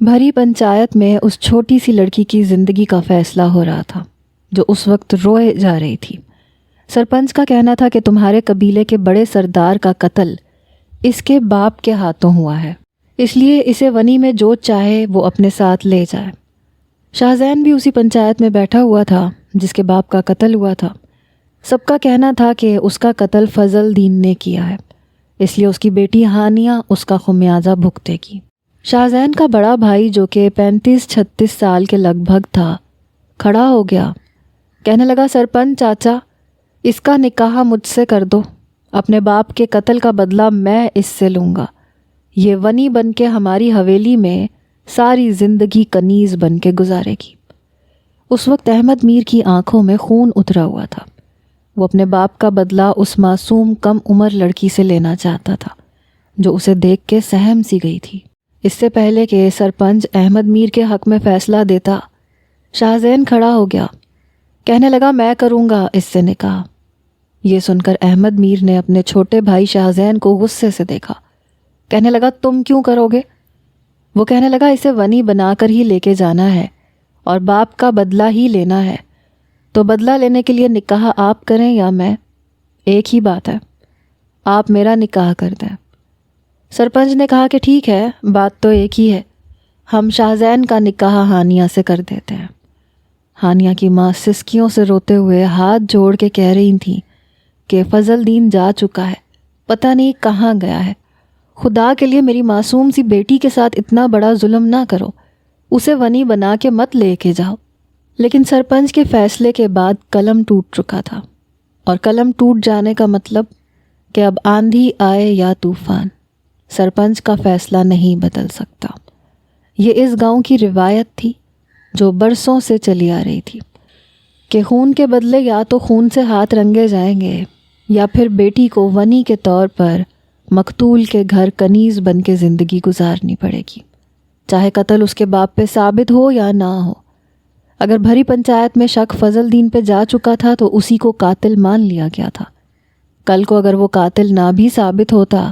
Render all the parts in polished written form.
بھری پنچایت میں اس چھوٹی سی لڑکی کی زندگی کا فیصلہ ہو رہا تھا جو اس وقت روئے جا رہی تھی۔ سرپنچ کا کہنا تھا کہ تمہارے قبیلے کے بڑے سردار کا قتل اس کے باپ کے ہاتھوں ہوا ہے، اس لیے اسے ونی میں جو چاہے وہ اپنے ساتھ لے جائے۔ شاہ زین بھی اسی پنچایت میں بیٹھا ہوا تھا جس کے باپ کا قتل ہوا تھا۔ سب کا کہنا تھا کہ اس کا قتل فضل دین نے کیا ہے، اس لیے اس کی بیٹی ہانیہ اس کا خمیازہ بھگتے گی۔ شاہ زین کا بڑا بھائی جو کہ 35-36 سال کے لگ بھگ تھا، کھڑا ہو گیا، کہنے لگا سرپنچ چاچا، اس کا نکاح مجھ سے کر دو، اپنے باپ کے قتل کا بدلہ میں اس سے لوں گا، یہ ونی بن کے ہماری حویلی میں ساری زندگی کنیز بن کے گزارے گی۔ اس وقت احمد میر کی آنکھوں میں خون اترا ہوا تھا۔ وہ اپنے باپ کا بدلہ اس معصوم کم عمر لڑکی سے لینا چاہتا تھا جو اسے دیکھ کے سہم سی گئی تھی۔ اس سے پہلے کہ سرپنچ احمد میر کے حق میں فیصلہ دیتا، شاہ زین کھڑا ہو گیا، کہنے لگا میں کروں گا اس سے نکاح۔ یہ سن کر احمد میر نے اپنے چھوٹے بھائی شاہ زین کو غصے سے دیکھا، کہنے لگا تم کیوں کرو گے؟ وہ کہنے لگا اسے ونی بنا کر ہی لے کے جانا ہے اور باپ کا بدلہ ہی لینا ہے، تو بدلہ لینے کے لیے نکاح آپ کریں یا میں، ایک ہی بات ہے، آپ میرا نکاح کر دیں۔ سرپنچ نے کہا کہ ٹھیک ہے، بات تو ایک ہی ہے، ہم شاہ زین کا نکاح ہانیہ سے کر دیتے ہیں۔ ہانیہ کی ماں سسکیوں سے روتے ہوئے ہاتھ جوڑ کے کہہ رہی تھیں کہ فضل دین جا چکا ہے، پتہ نہیں کہاں گیا ہے، خدا کے لیے میری معصوم سی بیٹی کے ساتھ اتنا بڑا ظلم نہ کرو، اسے ونی بنا کے مت لے کے جاؤ۔ لیکن سرپنچ کے فیصلے کے بعد قلم ٹوٹ چکا تھا، اور قلم ٹوٹ جانے کا مطلب کہ اب آندھی آئے یا طوفان سرپنچ کا فیصلہ نہیں بدل سکتا۔ یہ اس گاؤں کی روایت تھی جو برسوں سے چلی آ رہی تھی کہ خون کے بدلے یا تو خون سے ہاتھ رنگے جائیں گے یا پھر بیٹی کو ونی کے طور پر مقتول کے گھر کنیز بن کے زندگی گزارنی پڑے گی، چاہے قتل اس کے باپ پہ ثابت ہو یا نہ ہو۔ اگر بھری پنچایت میں شک فضل دین پہ جا چکا تھا تو اسی کو قاتل مان لیا گیا تھا۔ کل کو اگر وہ قاتل نہ بھی ثابت ہوتا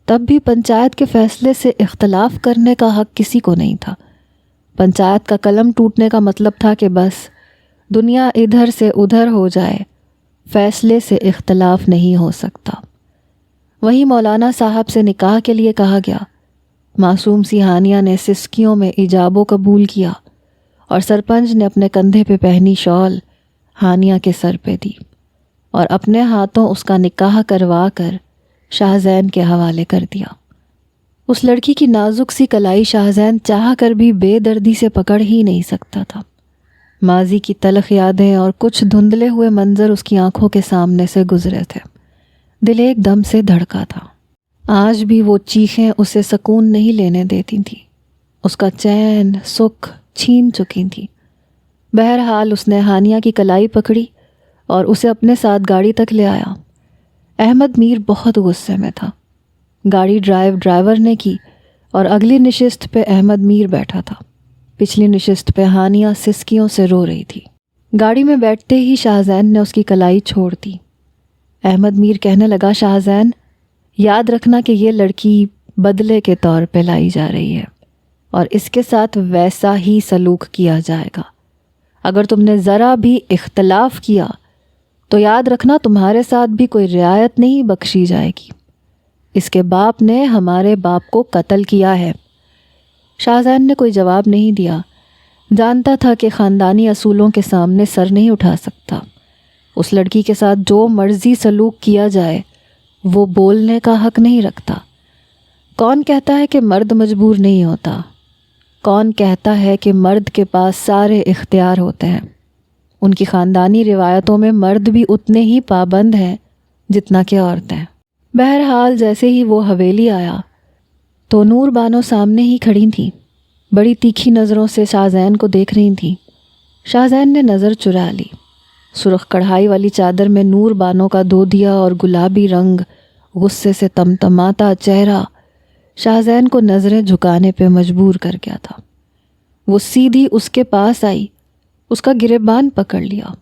تب بھی پنچایت کے فیصلے سے اختلاف کرنے کا حق کسی کو نہیں تھا۔ پنچایت کا قلم ٹوٹنے کا مطلب تھا کہ بس دنیا ادھر سے ادھر ہو جائے، فیصلے سے اختلاف نہیں ہو سکتا۔ وہیں مولانا صاحب سے نکاح کے لیے کہا گیا۔ معصوم سی ہانیہ نے سسکیوں میں ایجاب و قبول کیا اور سرپنچ نے اپنے کندھے پہ پہنی شال ہانیہ کے سر پہ دی اور اپنے ہاتھوں اس کا نکاح کروا کر شاہ زین کے حوالے کر دیا۔ اس لڑکی کی نازک سی کلائی شاہ زین چاہ کر بھی بے دردی سے پکڑ ہی نہیں سکتا تھا۔ ماضی کی تلخ یادیں اور کچھ دھندلے ہوئے منظر اس کی آنکھوں کے سامنے سے گزرے تھے۔ دل ایک دم سے دھڑکا تھا۔ آج بھی وہ چیخیں اسے سکون نہیں لینے دیتی تھیں، اس کا چین سکھ چھین چکی تھی۔ بہرحال اس نے ہانیہ کی کلائی پکڑی اور اسے اپنے ساتھ گاڑی تک لے آیا۔ احمد میر بہت غصے میں تھا۔ گاڑی ڈرائیور نے کی اور اگلی نشست پہ احمد میر بیٹھا تھا۔ پچھلی نشست پہ ہانیہ سسکیوں سے رو رہی تھی۔ گاڑی میں بیٹھتے ہی شاہ زین نے اس کی کلائی چھوڑ دی۔ احمد میر کہنے لگا شاہ زین، یاد رکھنا کہ یہ لڑکی بدلے کے طور پہ لائی جا رہی ہے اور اس کے ساتھ ویسا ہی سلوک کیا جائے گا۔ اگر تم نے ذرا بھی اختلاف کیا تو یاد رکھنا تمہارے ساتھ بھی کوئی رعایت نہیں بخشی جائے گی۔ اس کے باپ نے ہمارے باپ کو قتل کیا ہے۔ شاہ زین نے کوئی جواب نہیں دیا، جانتا تھا کہ خاندانی اصولوں کے سامنے سر نہیں اٹھا سکتا۔ اس لڑکی کے ساتھ جو مرضی سلوک کیا جائے وہ بولنے کا حق نہیں رکھتا۔ کون کہتا ہے کہ مرد مجبور نہیں ہوتا؟ کون کہتا ہے کہ مرد کے پاس سارے اختیار ہوتے ہیں؟ ان کی خاندانی روایتوں میں مرد بھی اتنے ہی پابند ہیں جتنا کہ عورتیں۔ بہرحال جیسے ہی وہ حویلی آیا تو نور بانو سامنے ہی کھڑی تھیں، بڑی تیکھی نظروں سے شاہ زین کو دیکھ رہی تھیں۔ شاہ زین نے نظر چرا لی۔ سرخ کڑھائی والی چادر میں نور بانو کا دودھیا اور گلابی رنگ، غصے سے تمتماتا چہرہ شاہ زین کو نظریں جھکانے پہ مجبور کر گیا تھا۔ وہ سیدھی اس کے پاس آئی، اس کا گریبان پکڑ لیا،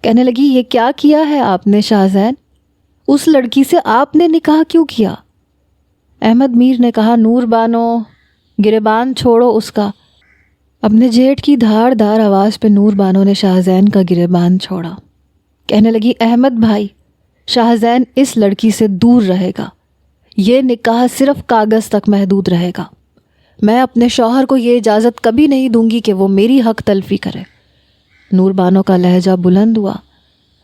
کہنے لگی یہ کیا کیا ہے آپ نے شاہ زین؟ اس لڑکی سے آپ نے نکاح کیوں کیا؟ احمد میر نے کہا نور بانو گریبان چھوڑو اس کا۔ اپنے جیٹ کی دھاڑ دار آواز پہ نور بانو نے شاہزین کا گریبان چھوڑا۔ کہنے لگی، احمد بھائی، شاہزین اس لڑکی سے دور رہے گا، یہ نکاح صرف کاغذ تک محدود رہے گا۔ میں اپنے شوہر کو یہ اجازت کبھی نہیں دوں گی کہ وہ میری حق تلفی کرے۔ نور بانو کا لہجہ بلند ہوا۔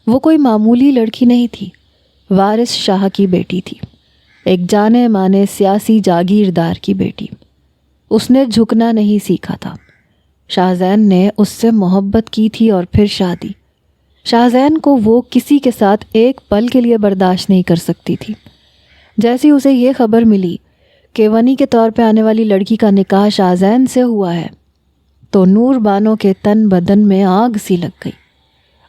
وہ کوئی معمولی لڑکی نہیں تھی، وارث شاہ کی بیٹی تھی، ایک جانے مانے سیاسی جاگیردار کی بیٹی۔ اس نے جھکنا نہیں سیکھا تھا۔ شاہزین نے اس سے محبت کی تھی اور پھر شادی۔ شاہزین کو وہ کسی کے ساتھ ایک پل کے لیے برداشت نہیں کر سکتی تھی۔ جیسی اسے یہ خبر ملی کہ ونی کے طور پہ آنے والی لڑکی کا نکاح شاہزین سے ہوا ہے تو نور بانو کے تن بدن میں آگ سی لگ گئی۔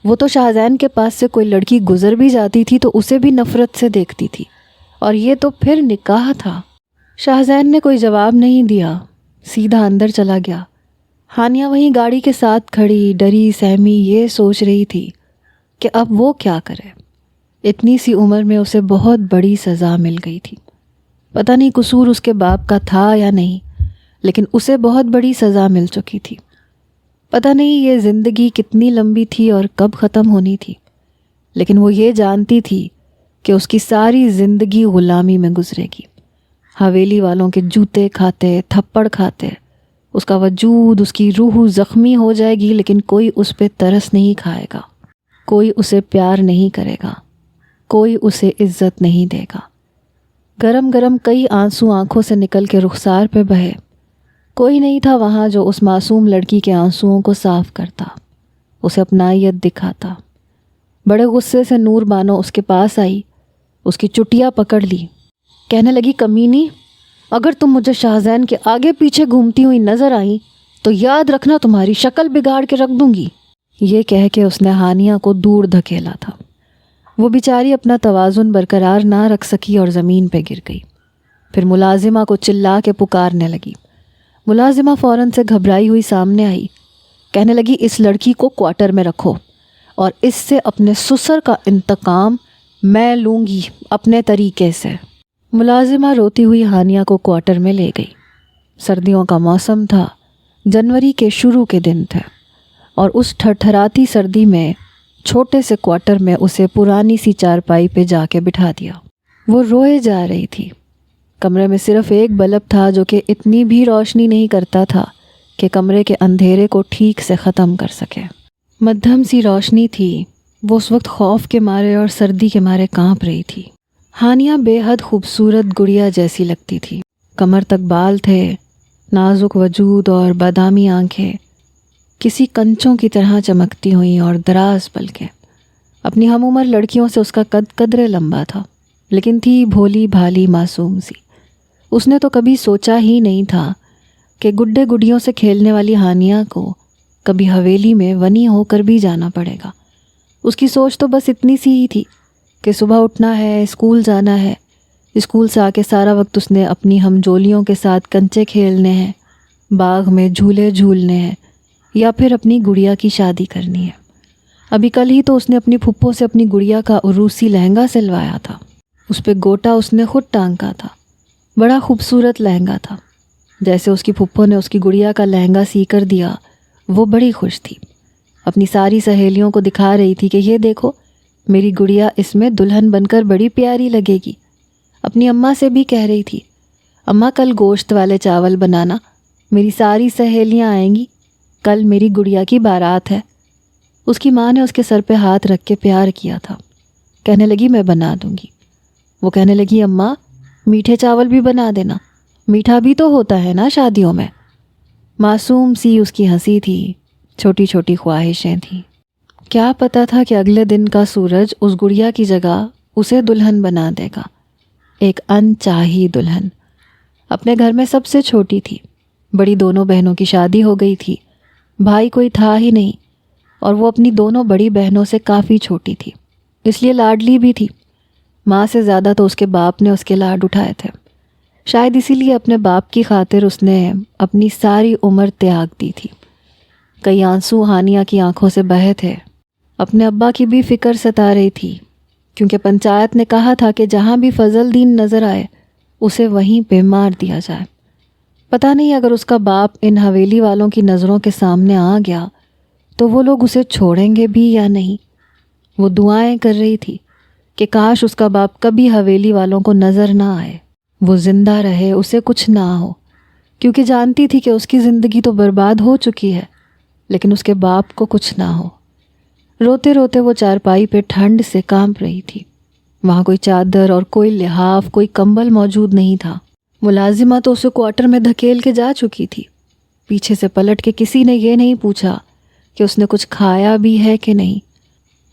وہ تو شاہزین کے پاس سے کوئی لڑکی گزر بھی جاتی تھی تو اسے بھی نفرت سے دیکھتی تھی، اور یہ تو پھر نکاح تھا۔ شاہزین نے کوئی جواب نہیں دیا، سیدھا اندر چلا گیا۔ ہانیہ وہیں گاڑی کے ساتھ کھڑی ڈری سہمی یہ سوچ رہی تھی کہ اب وہ کیا کرے۔ اتنی سی عمر میں اسے بہت بڑی سزا مل گئی تھی۔ پتہ نہیں قصور اس کے باپ کا تھا یا نہیں، لیکن اسے بہت بڑی سزا مل چکی تھی۔ پتہ نہیں یہ زندگی کتنی لمبی تھی اور کب ختم ہونی تھی، لیکن وہ یہ جانتی تھی کہ اس کی ساری زندگی غلامی میں گزرے گی، حویلی والوں کے جوتے کھاتے، تھپڑ کھاتے۔ اس کا وجود، اس کی روح زخمی ہو جائے گی، لیکن کوئی اس پہ ترس نہیں کھائے گا، کوئی اسے پیار نہیں کرے گا، کوئی اسے عزت نہیں دے گا۔ گرم گرم کئی آنسو آنکھوں سے نکل کے رخسار پہ بہے۔ کوئی نہیں تھا وہاں جو اس معصوم لڑکی کے آنسوؤں کو صاف کرتا، اسے اپنائیت دکھاتا۔ بڑے غصے سے نور بانو اس کے پاس آئی، اس کی چٹیا پکڑ لی، کہنے لگی، کمینی، اگر تم مجھے شاہزین کے آگے پیچھے گھومتی ہوئی نظر آئیں تو یاد رکھنا تمہاری شکل بگاڑ کے رکھ دوں گی۔ یہ کہہ کے اس نے ہانیہ کو دور دھکیلا تھا۔ وہ بیچاری اپنا توازن برقرار نہ رکھ سکی اور زمین پہ گر گئی۔ پھر ملازمہ کو چلا کے پکارنے لگی۔ ملازمہ فوراً سے گھبرائی ہوئی سامنے آئی، کہنے لگی، اس لڑکی کو کوارٹر میں رکھو اور اس سے اپنے سسر کا انتقام میں لوں گی اپنے طریقے سے۔ ملازمہ روتی ہوئی ہانیہ کو کوارٹر میں لے گئی۔ سردیوں کا موسم تھا، جنوری کے شروع کے دن تھے، اور اس ٹھٹھراتی سردی میں چھوٹے سے کوارٹر میں اسے پرانی سی چارپائی پہ جا کے بٹھا دیا۔ وہ روئے جا رہی تھی۔ کمرے میں صرف ایک بلب تھا جو کہ اتنی بھی روشنی نہیں کرتا تھا کہ کمرے کے اندھیرے کو ٹھیک سے ختم کر سکے۔ مدھم سی روشنی تھی۔ وہ اس وقت خوف کے مارے اور سردی کے مارے کانپ رہی تھی۔ ہانیہ بے حد خوبصورت گڑیا جیسی لگتی تھی۔ کمر تک بال تھے، نازک وجود اور بادامی آنکھیں کسی کنچوں کی طرح چمکتی ہوئیں اور دراز پلکیں۔ اپنی ہم عمر لڑکیوں سے اس کا قد قدرے لمبا تھا، لیکن تھی بھولی بھالی معصوم سی۔ اس نے تو کبھی سوچا ہی نہیں تھا کہ گڈے گڈیوں سے کھیلنے والی ہانیہ کو کبھی حویلی میں ونی ہو کر بھی جانا پڑے گا۔ اس کی سوچ تو بس اتنی سی ہی تھی کہ صبح اٹھنا ہے، اسکول جانا ہے، اسکول سے آ کے سارا وقت اس نے اپنی ہم جولیوں کے ساتھ کنچے کھیلنے ہیں، باغ میں جھولے جھولنے ہیں، یا پھر اپنی گڑیا کی شادی کرنی ہے۔ ابھی کل ہی تو اس نے اپنی پھپھو سے اپنی گڑیا کا عروسی لہنگا سلوایا تھا۔ اس پہ گوٹا اس نے خود ٹانکا تھا، بڑا خوبصورت لہنگا تھا۔ جیسے اس کی پھپھو نے اس کی گڑیا کا لہنگا سی کر دیا، وہ بڑی خوش تھی۔ اپنی ساری سہیلیوں کو دکھا رہی تھی کہ یہ دیکھو، میری گڑیا اس میں دلہن بن کر بڑی پیاری لگے گی۔ اپنی اماں سے بھی کہہ رہی تھی، اماں کل گوشت والے چاول بنانا، میری ساری سہیلیاں آئیں گی، کل میری گڑیا کی بارات ہے۔ اس کی ماں نے اس کے سر پہ ہاتھ رکھ کے پیار کیا تھا، کہنے لگی میں بنا دوں گی۔ وہ کہنے لگی، اماں میٹھے چاول بھی بنا دینا، میٹھا بھی تو ہوتا ہے نا شادیوں میں۔ معصوم سی اس کی ہنسی تھی، چھوٹی چھوٹی خواہشیں تھیں۔ کیا پتہ تھا کہ اگلے دن کا سورج اس گڑیا کی جگہ اسے دلہن بنا دے گا، ایک انچاہی دلہن۔ اپنے گھر میں سب سے چھوٹی تھی، بڑی دونوں بہنوں کی شادی ہو گئی تھی، بھائی کوئی تھا ہی نہیں، اور وہ اپنی دونوں بڑی بہنوں سے کافی چھوٹی تھی، اس لیے لاڈلی بھی تھی۔ ماں سے زیادہ تو اس کے باپ نے اس کے لاڈ اٹھائے تھے۔ شاید اسی لیے اپنے باپ کی خاطر اس نے اپنی ساری عمر تیاگ دی تھی۔ کئی آنسو ہانیہ کی آنکھوں سے بہے تھے۔ اپنے ابا کی بھی فکر ستا رہی تھی، کیونکہ پنچایت نے کہا تھا کہ جہاں بھی فضل دین نظر آئے اسے وہیں پہ مار دیا جائے۔ پتہ نہیں اگر اس کا باپ ان حویلی والوں کی نظروں کے سامنے آ گیا تو وہ لوگ اسے چھوڑیں گے بھی یا نہیں۔ وہ دعائیں کر رہی تھی کہ کاش اس کا باپ کبھی حویلی والوں کو نظر نہ آئے، وہ زندہ رہے، اسے کچھ نہ ہو، کیونکہ جانتی تھی کہ اس کی زندگی تو برباد ہو چکی ہے، لیکن اس کے باپ کو کچھ نہ ہو۔ روتے روتے وہ چارپائی پہ ٹھنڈ سے کانپ رہی تھی۔ وہاں کوئی چادر اور کوئی لحاف، کوئی کمبل موجود نہیں تھا۔ ملازمہ تو اسے کوارٹر میں دھکیل کے جا چکی تھی۔ پیچھے سے پلٹ کے کسی نے یہ نہیں پوچھا کہ اس نے کچھ کھایا بھی ہے کہ نہیں۔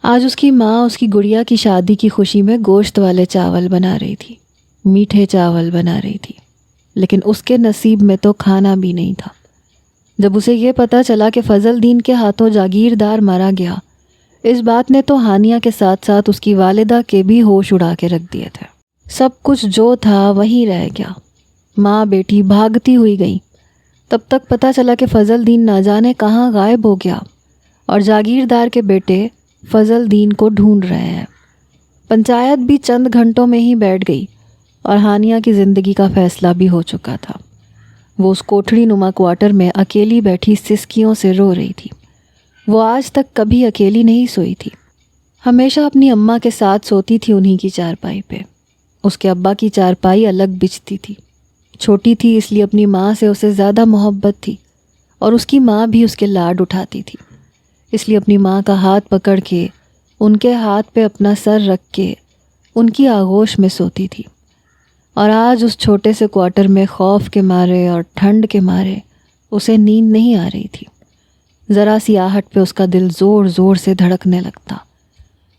آج اس کی ماں اس کی گڑیا کی شادی کی خوشی میں گوشت والے چاول بنا رہی تھی، میٹھے چاول بنا رہی تھی، لیکن اس کے نصیب میں تو کھانا بھی نہیں تھا۔ جب اسے یہ پتہ چلا کہ فضل دین کے ہاتھوں جاگیردار مارا گیا، اس بات نے تو ہانیہ کے ساتھ ساتھ اس کی والدہ کے بھی ہوش اڑا کے رکھ دیے تھے۔ سب کچھ جو تھا وہیں رہ گیا۔ ماں بیٹی بھاگتی ہوئی گئیں۔ تب تک پتہ چلا کہ فضل دین نہ جانے کہاں غائب ہو گیا اور جاگیردار کے بیٹے فضل دین کو ڈھونڈ رہے ہیں۔ پنچایت بھی چند گھنٹوں میں ہی بیٹھ گئی اور ہانیہ کی زندگی کا فیصلہ بھی ہو چکا تھا۔ وہ اس کوٹھڑی نما کوارٹر میں اکیلی بیٹھی سسکیوں سے رو رہی تھی۔ وہ آج تک کبھی اکیلی نہیں سوئی تھی، ہمیشہ اپنی اماں کے ساتھ سوتی تھی انہی کی چارپائی پہ۔ اس کے ابا کی چارپائی الگ بچھتی تھی۔ چھوٹی تھی اس لیے اپنی ماں سے اسے زیادہ محبت تھی، اور اس کی ماں بھی اس کے لاڈ اٹھاتی تھی، اس لیے اپنی ماں کا ہاتھ پکڑ کے، ان کے ہاتھ پہ اپنا سر رکھ کے ان کی آغوش میں سوتی تھی۔ اور آج اس چھوٹے سے کوارٹر میں خوف کے مارے اور ٹھنڈ کے مارے اسے نیند نہیں آ رہی تھی۔ ذرا سی آہٹ پہ اس کا دل زور زور سے دھڑکنے لگتا۔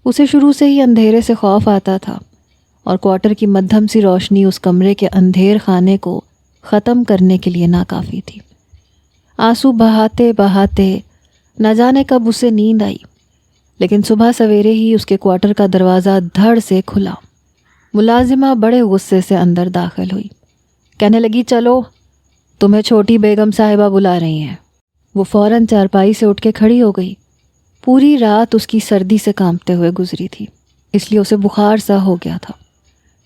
اسے شروع سے ہی اندھیرے سے خوف آتا تھا، اور کوارٹر کی مدھم سی روشنی اس کمرے کے اندھیر خانے کو ختم کرنے کے لیے ناکافی تھی۔ آنسو بہاتے بہاتے نہ جانے کب اسے نیند آئی، لیکن صبح سویرے ہی اس کے کوارٹر کا دروازہ دھڑ سے کھلا۔ ملازمہ بڑے غصے سے اندر داخل ہوئی، کہنے لگی چلو، تمہیں چھوٹی بیگم صاحبہ بلا رہی ہیں۔ وہ فوراً چارپائی سے اٹھ کے کھڑی ہو گئی۔ پوری رات اس کی سردی سے کانپتے ہوئے گزری تھی، اس لیے اسے بخار سا ہو گیا تھا،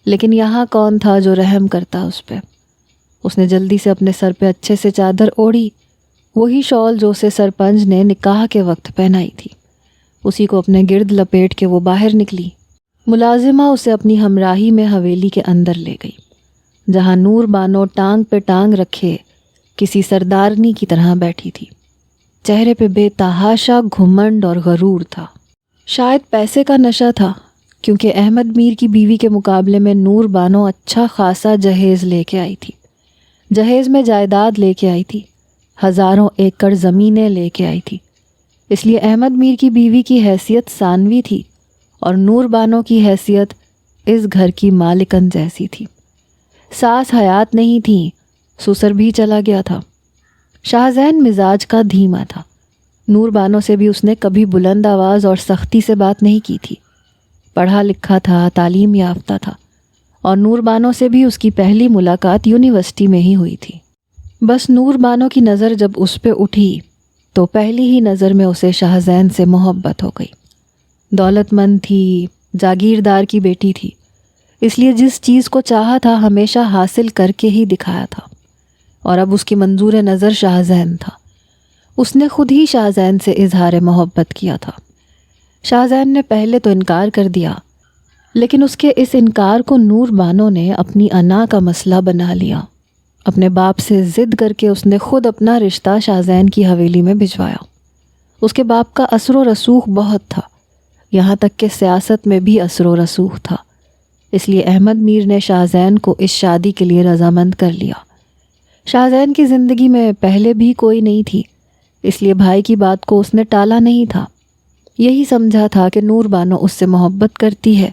لیکن یہاں کون تھا جو رحم کرتا اس پہ۔ اس نے جلدی سے اپنے سر پہ اچھے سے چادر اوڑھی، وہی شال جو اسے سرپنچ نے نکاح کے وقت پہنائی تھی، اسی کو اپنے گرد لپیٹ کے وہ باہر نکلی۔ ملازمہ اسے اپنی ہمراہی میں حویلی کے اندر لے گئی، جہاں نور بانو ٹانگ پہ ٹانگ رکھے کسی سردارنی کی طرح بیٹھی تھی۔ چہرے پہ بے تحاشا گھمنڈ اور غرور تھا۔ شاید پیسے کا نشہ تھا، کیونکہ احمد میر کی بیوی کے مقابلے میں نور بانو اچھا خاصا جہیز لے کے آئی تھی۔ جہیز میں جائیداد لے کے آئی تھی، ہزاروں ایکڑ زمینیں لے کے آئی تھی، اس لیے احمد میر کی بیوی کی حیثیت ثانوی تھی اور نور بانو کی حیثیت اس گھر کی مالکن جیسی تھی۔ ساس حیات نہیں تھیں، سسر بھی چلا گیا تھا۔ شاہزین مزاج کا دھیما تھا۔ نور بانو سے بھی اس نے کبھی بلند آواز اور سختی سے بات نہیں کی تھی۔ پڑھا لکھا تھا، تعلیم یافتہ تھا، اور نور بانو سے بھی اس کی پہلی ملاقات یونیورسٹی میں ہی ہوئی تھی۔ بس نور بانو کی نظر جب اس پہ اٹھی تو پہلی ہی نظر میں اسے شاہزین سے محبت ہو گئی۔ دولت مند تھی، جاگیردار کی بیٹی تھی، اس لیے جس چیز کو چاہا تھا ہمیشہ حاصل کر کے ہی دکھایا تھا، اور اب اس کی منظور نظر شاہزین تھا۔ اس نے خود ہی شاہزین سے اظہار محبت کیا تھا۔ شاہزین نے پہلے تو انکار کر دیا، لیکن اس کے اس انکار کو نور بانو نے اپنی انا کا مسئلہ بنا لیا۔ اپنے باپ سے ضد کر کے اس نے خود اپنا رشتہ شاہزین کی حویلی میں بھجوایا۔ اس کے باپ کا اثر و رسوخ بہت تھا، یہاں تک کہ سیاست میں بھی اثر و رسوخ تھا، اس لیے احمد میر نے شاہزین کو اس شادی کے لیے رضامند کر لیا۔ شاہزین کی زندگی میں پہلے بھی کوئی نہیں تھی، اس لیے بھائی کی بات کو اس نے ٹالا نہیں تھا۔ یہی سمجھا تھا کہ نور بانو اس سے محبت کرتی ہے،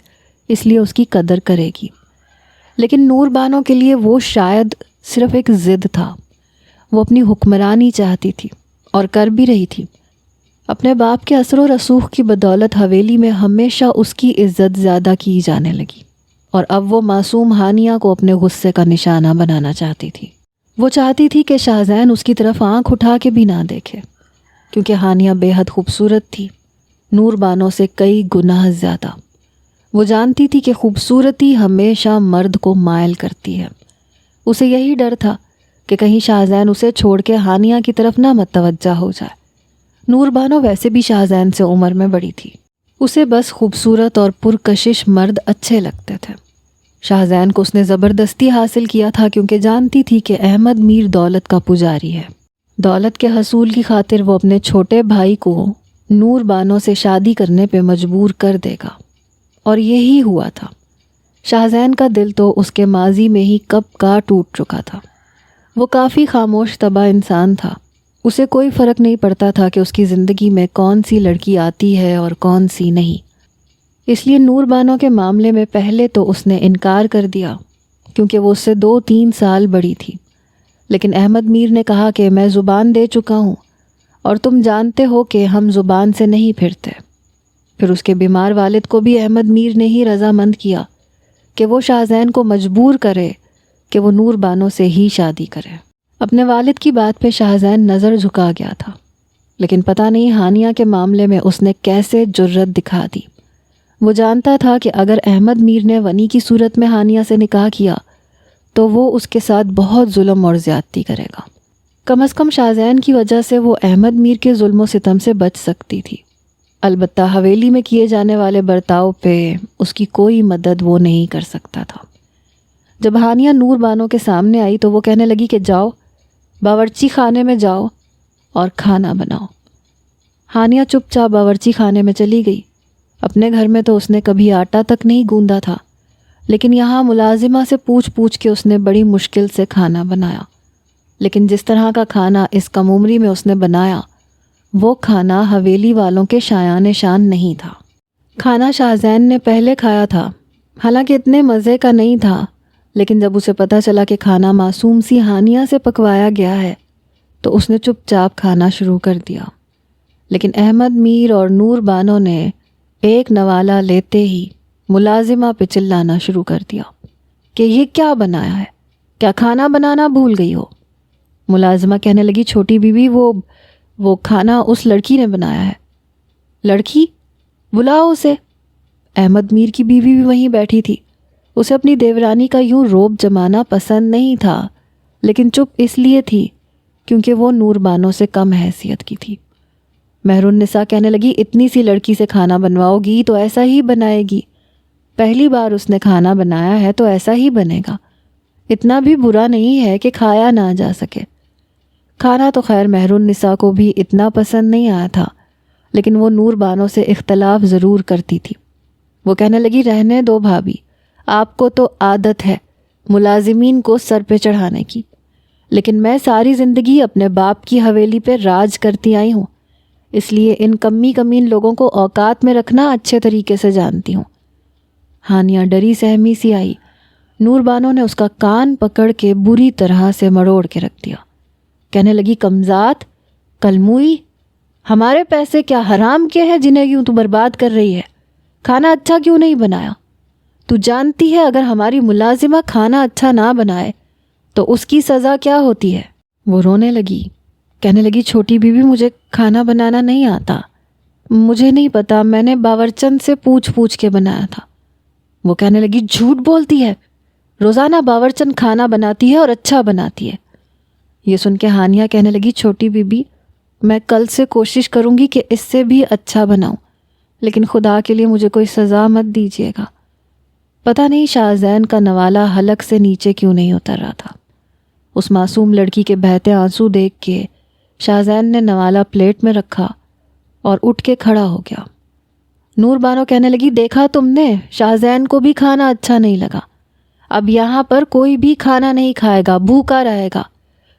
اس لیے اس کی قدر کرے گی، لیکن نور بانو کے لیے وہ شاید صرف ایک ضد تھا۔ وہ اپنی حکمرانی چاہتی تھی اور کر بھی رہی تھی۔ اپنے باپ کے اثر و رسوخ کی بدولت حویلی میں ہمیشہ اس کی عزت زیادہ کی جانے لگی، اور اب وہ معصوم ہانیہ کو اپنے غصے کا نشانہ بنانا چاہتی تھی۔ وہ چاہتی تھی کہ شاہزین اس کی طرف آنکھ اٹھا کے بھی نہ دیکھے، کیونکہ ہانیہ بے حد خوبصورت تھی، نور بانو سے کئی گنا زیادہ۔ وہ جانتی تھی کہ خوبصورتی ہمیشہ مرد کو مائل کرتی ہے۔ اسے یہی ڈر تھا کہ کہیں شاہزین اسے چھوڑ کے ہانیہ کی طرف نہ متوجہ ہو جائے۔ نور بانو ویسے بھی شاہزین سے عمر میں بڑی تھی، اسے بس خوبصورت اور پرکشش مرد اچھے لگتے تھے۔ شاہزین کو اس نے زبردستی حاصل کیا تھا کیونکہ جانتی تھی کہ احمد میر دولت کا پجاری ہے۔ دولت کے حصول کی خاطر وہ اپنے چھوٹے بھائی کو نور بانو سے شادی کرنے پہ مجبور کر دے گا، اور یہی ہوا تھا۔ شاہزین کا دل تو اس کے ماضی میں ہی کب کا ٹوٹ چکا تھا۔ وہ کافی خاموش طبع انسان تھا، اسے کوئی فرق نہیں پڑتا تھا کہ اس کی زندگی میں کون سی لڑکی آتی ہے اور کون سی نہیں۔ اس لیے نور بانو کے معاملے میں پہلے تو اس نے انکار کر دیا کیونکہ وہ اس سے 2-3 سال بڑی تھی، لیکن احمد میر نے کہا کہ میں زبان دے چکا ہوں اور تم جانتے ہو کہ ہم زبان سے نہیں پھرتے۔ پھر اس کے بیمار والد کو بھی احمد میر نے ہی رضامند کیا کہ وہ شاہزین کو مجبور کرے کہ وہ نور بانو سے ہی شادی کرے۔ اپنے والد کی بات پہ شاہزین نظر جھکا گیا تھا، لیکن پتہ نہیں ہانیہ کے معاملے میں اس نے کیسے جرأت دکھا دی۔ وہ جانتا تھا کہ اگر احمد میر نے ونی کی صورت میں ہانیہ سے نکاح کیا تو وہ اس کے ساتھ بہت ظلم اور زیادتی کرے گا۔ کم از کم شاہزین کی وجہ سے وہ احمد میر کے ظلم و ستم سے بچ سکتی تھی، البتہ حویلی میں کیے جانے والے برتاؤ پہ اس کی کوئی مدد وہ نہیں کر سکتا تھا۔ جب ہانیہ نور بانو کے سامنے آئی تو وہ کہنے لگی کہ جاؤ باورچی خانے میں جاؤ اور کھانا بناؤ۔ ہانیہ چپ چاپ باورچی خانے میں چلی گئی۔ اپنے گھر میں تو اس نے کبھی آٹا تک نہیں گوندا تھا، لیکن یہاں ملازمہ سے پوچھ کے اس نے بڑی مشکل سے کھانا بنایا۔ لیکن جس طرح کا کھانا اس کم عمری میں اس نے بنایا، وہ کھانا حویلی والوں کے شایان شان نہیں تھا۔ کھانا شاہزین نے پہلے کھایا تھا، حالانکہ اتنے مزے کا نہیں تھا، لیکن جب اسے پتہ چلا کہ کھانا معصوم سی ہانیہ سے پکوایا گیا ہے تو اس نے چپ چاپ کھانا شروع کر دیا۔ لیکن احمد میر اور نور بانو نے ایک نوالہ لیتے ہی ملازمہ پہ چلانا شروع کر دیا کہ یہ کیا بنایا ہے، کیا کھانا بنانا بھول گئی ہو؟ ملازمہ کہنے لگی چھوٹی بیوی وہ کھانا اس لڑکی نے بنایا ہے۔ لڑکی؟ بلاؤ اسے۔ احمد میر کی بیوی بھی وہیں بیٹھی تھی، اسے اپنی دیورانی کا یوں روب جمانا پسند نہیں تھا، لیکن چپ اس لیے تھی کیونکہ وہ نور بانو سے کم حیثیت کی تھی۔ مہر النساء کہنے لگی اتنی سی لڑکی سے کھانا بنواؤ گی تو ایسا ہی بنائے گی، پہلی بار اس نے کھانا بنایا ہے تو ایسا ہی بنے گا، اتنا بھی برا نہیں ہے کہ کھایا نہ جا سکے۔ کھانا تو خیر مہر النساء کو بھی اتنا پسند نہیں آیا تھا، لیکن وہ نور بانو سے اختلاف ضرور کرتی تھی۔ وہ کہنے لگی رہنے دو بھابھی، آپ کو تو عادت ہے ملازمین کو سر پہ چڑھانے کی، لیکن میں ساری زندگی اپنے باپ کی حویلی پہ راج کرتی آئی ہوں، اس لیے ان کمین لوگوں کو اوقات میں رکھنا اچھے طریقے سے جانتی ہوں۔ ہانیہ ڈری سہمی سی آئی، نور بانو نے اس کا کان پکڑ کے بری طرح سے مروڑ کے رکھ دیا۔ کہنے لگی کمزاد، کلموئی، ہمارے پیسے کیا حرام کے ہیں جنہیں یوں تو برباد کر رہی ہے؟ کھانا اچھا کیوں نہیں بنایا؟ تو جانتی ہے اگر ہماری ملازمہ کھانا اچھا نہ بنائے تو اس کی سزا کیا ہوتی ہے؟ وہ رونے لگی، کہنے لگی چھوٹی بیوی مجھے کھانا بنانا نہیں آتا، مجھے نہیں پتا، میں نے باورچن سے پوچھ کے بنایا تھا۔ وہ کہنے لگی جھوٹ بولتی ہے، روزانہ باورچن کھانا بناتی ہے اور اچھا بناتی ہے۔ یہ سن کے ہانیہ کہنے لگی چھوٹی بیوی میں کل سے کوشش کروں گی کہ اس سے بھی اچھا بناؤں، لیکن خدا کے لیے مجھے کوئی سزا مت دیجیے گا۔ پتہ نہیں شاہزین کا نوالہ حلق سے نیچے کیوں نہیں اتر رہا تھا۔ اس معصوم لڑکی کے بہتے آنسو دیکھ کے شاہزین نے نوالہ پلیٹ میں رکھا اور اٹھ کے کھڑا ہو گیا۔ نور بانو کہنے لگی دیکھا تم نے، شاہزین کو بھی کھانا اچھا نہیں لگا، اب یہاں پر کوئی بھی کھانا نہیں کھائے گا، بھوکا رہے گا،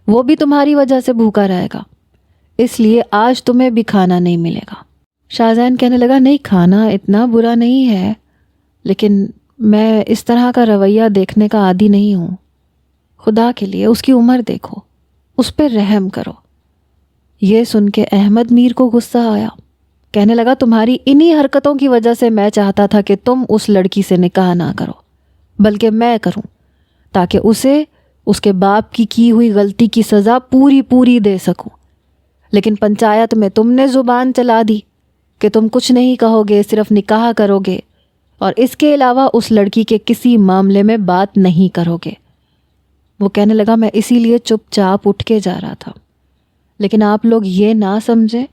وہ بھی تمہاری وجہ سے بھوکا رہے گا، اس لیے آج تمہیں بھی کھانا نہیں ملے گا۔ شاہزین کہنے لگا نہیں کھانا اتنا برا نہیں ہے، لیکن میں اس طرح کا رویہ دیکھنے کا عادی نہیں ہوں، خدا کے لیے اس کی عمر دیکھو، اس پہ رحم کرو۔ یہ سن کے احمد میر کو غصہ آیا، کہنے لگا تمہاری انہی حرکتوں کی وجہ سے میں چاہتا تھا کہ تم اس لڑکی سے نکاح نہ کرو، بلکہ میں کروں، تاکہ اسے اس کے باپ کی ہوئی غلطی کی سزا پوری دے سکوں، لیکن پنچایت میں تم نے زبان چلا دی کہ تم کچھ نہیں کہو گے، صرف نکاح کرو گے اور اس کے علاوہ اس لڑکی کے کسی معاملے میں بات نہیں کرو گے۔ وہ کہنے لگا میں اسی لیے چپ چاپ اٹھ کے جا رہا تھا، لیکن آپ لوگ یہ نہ سمجھے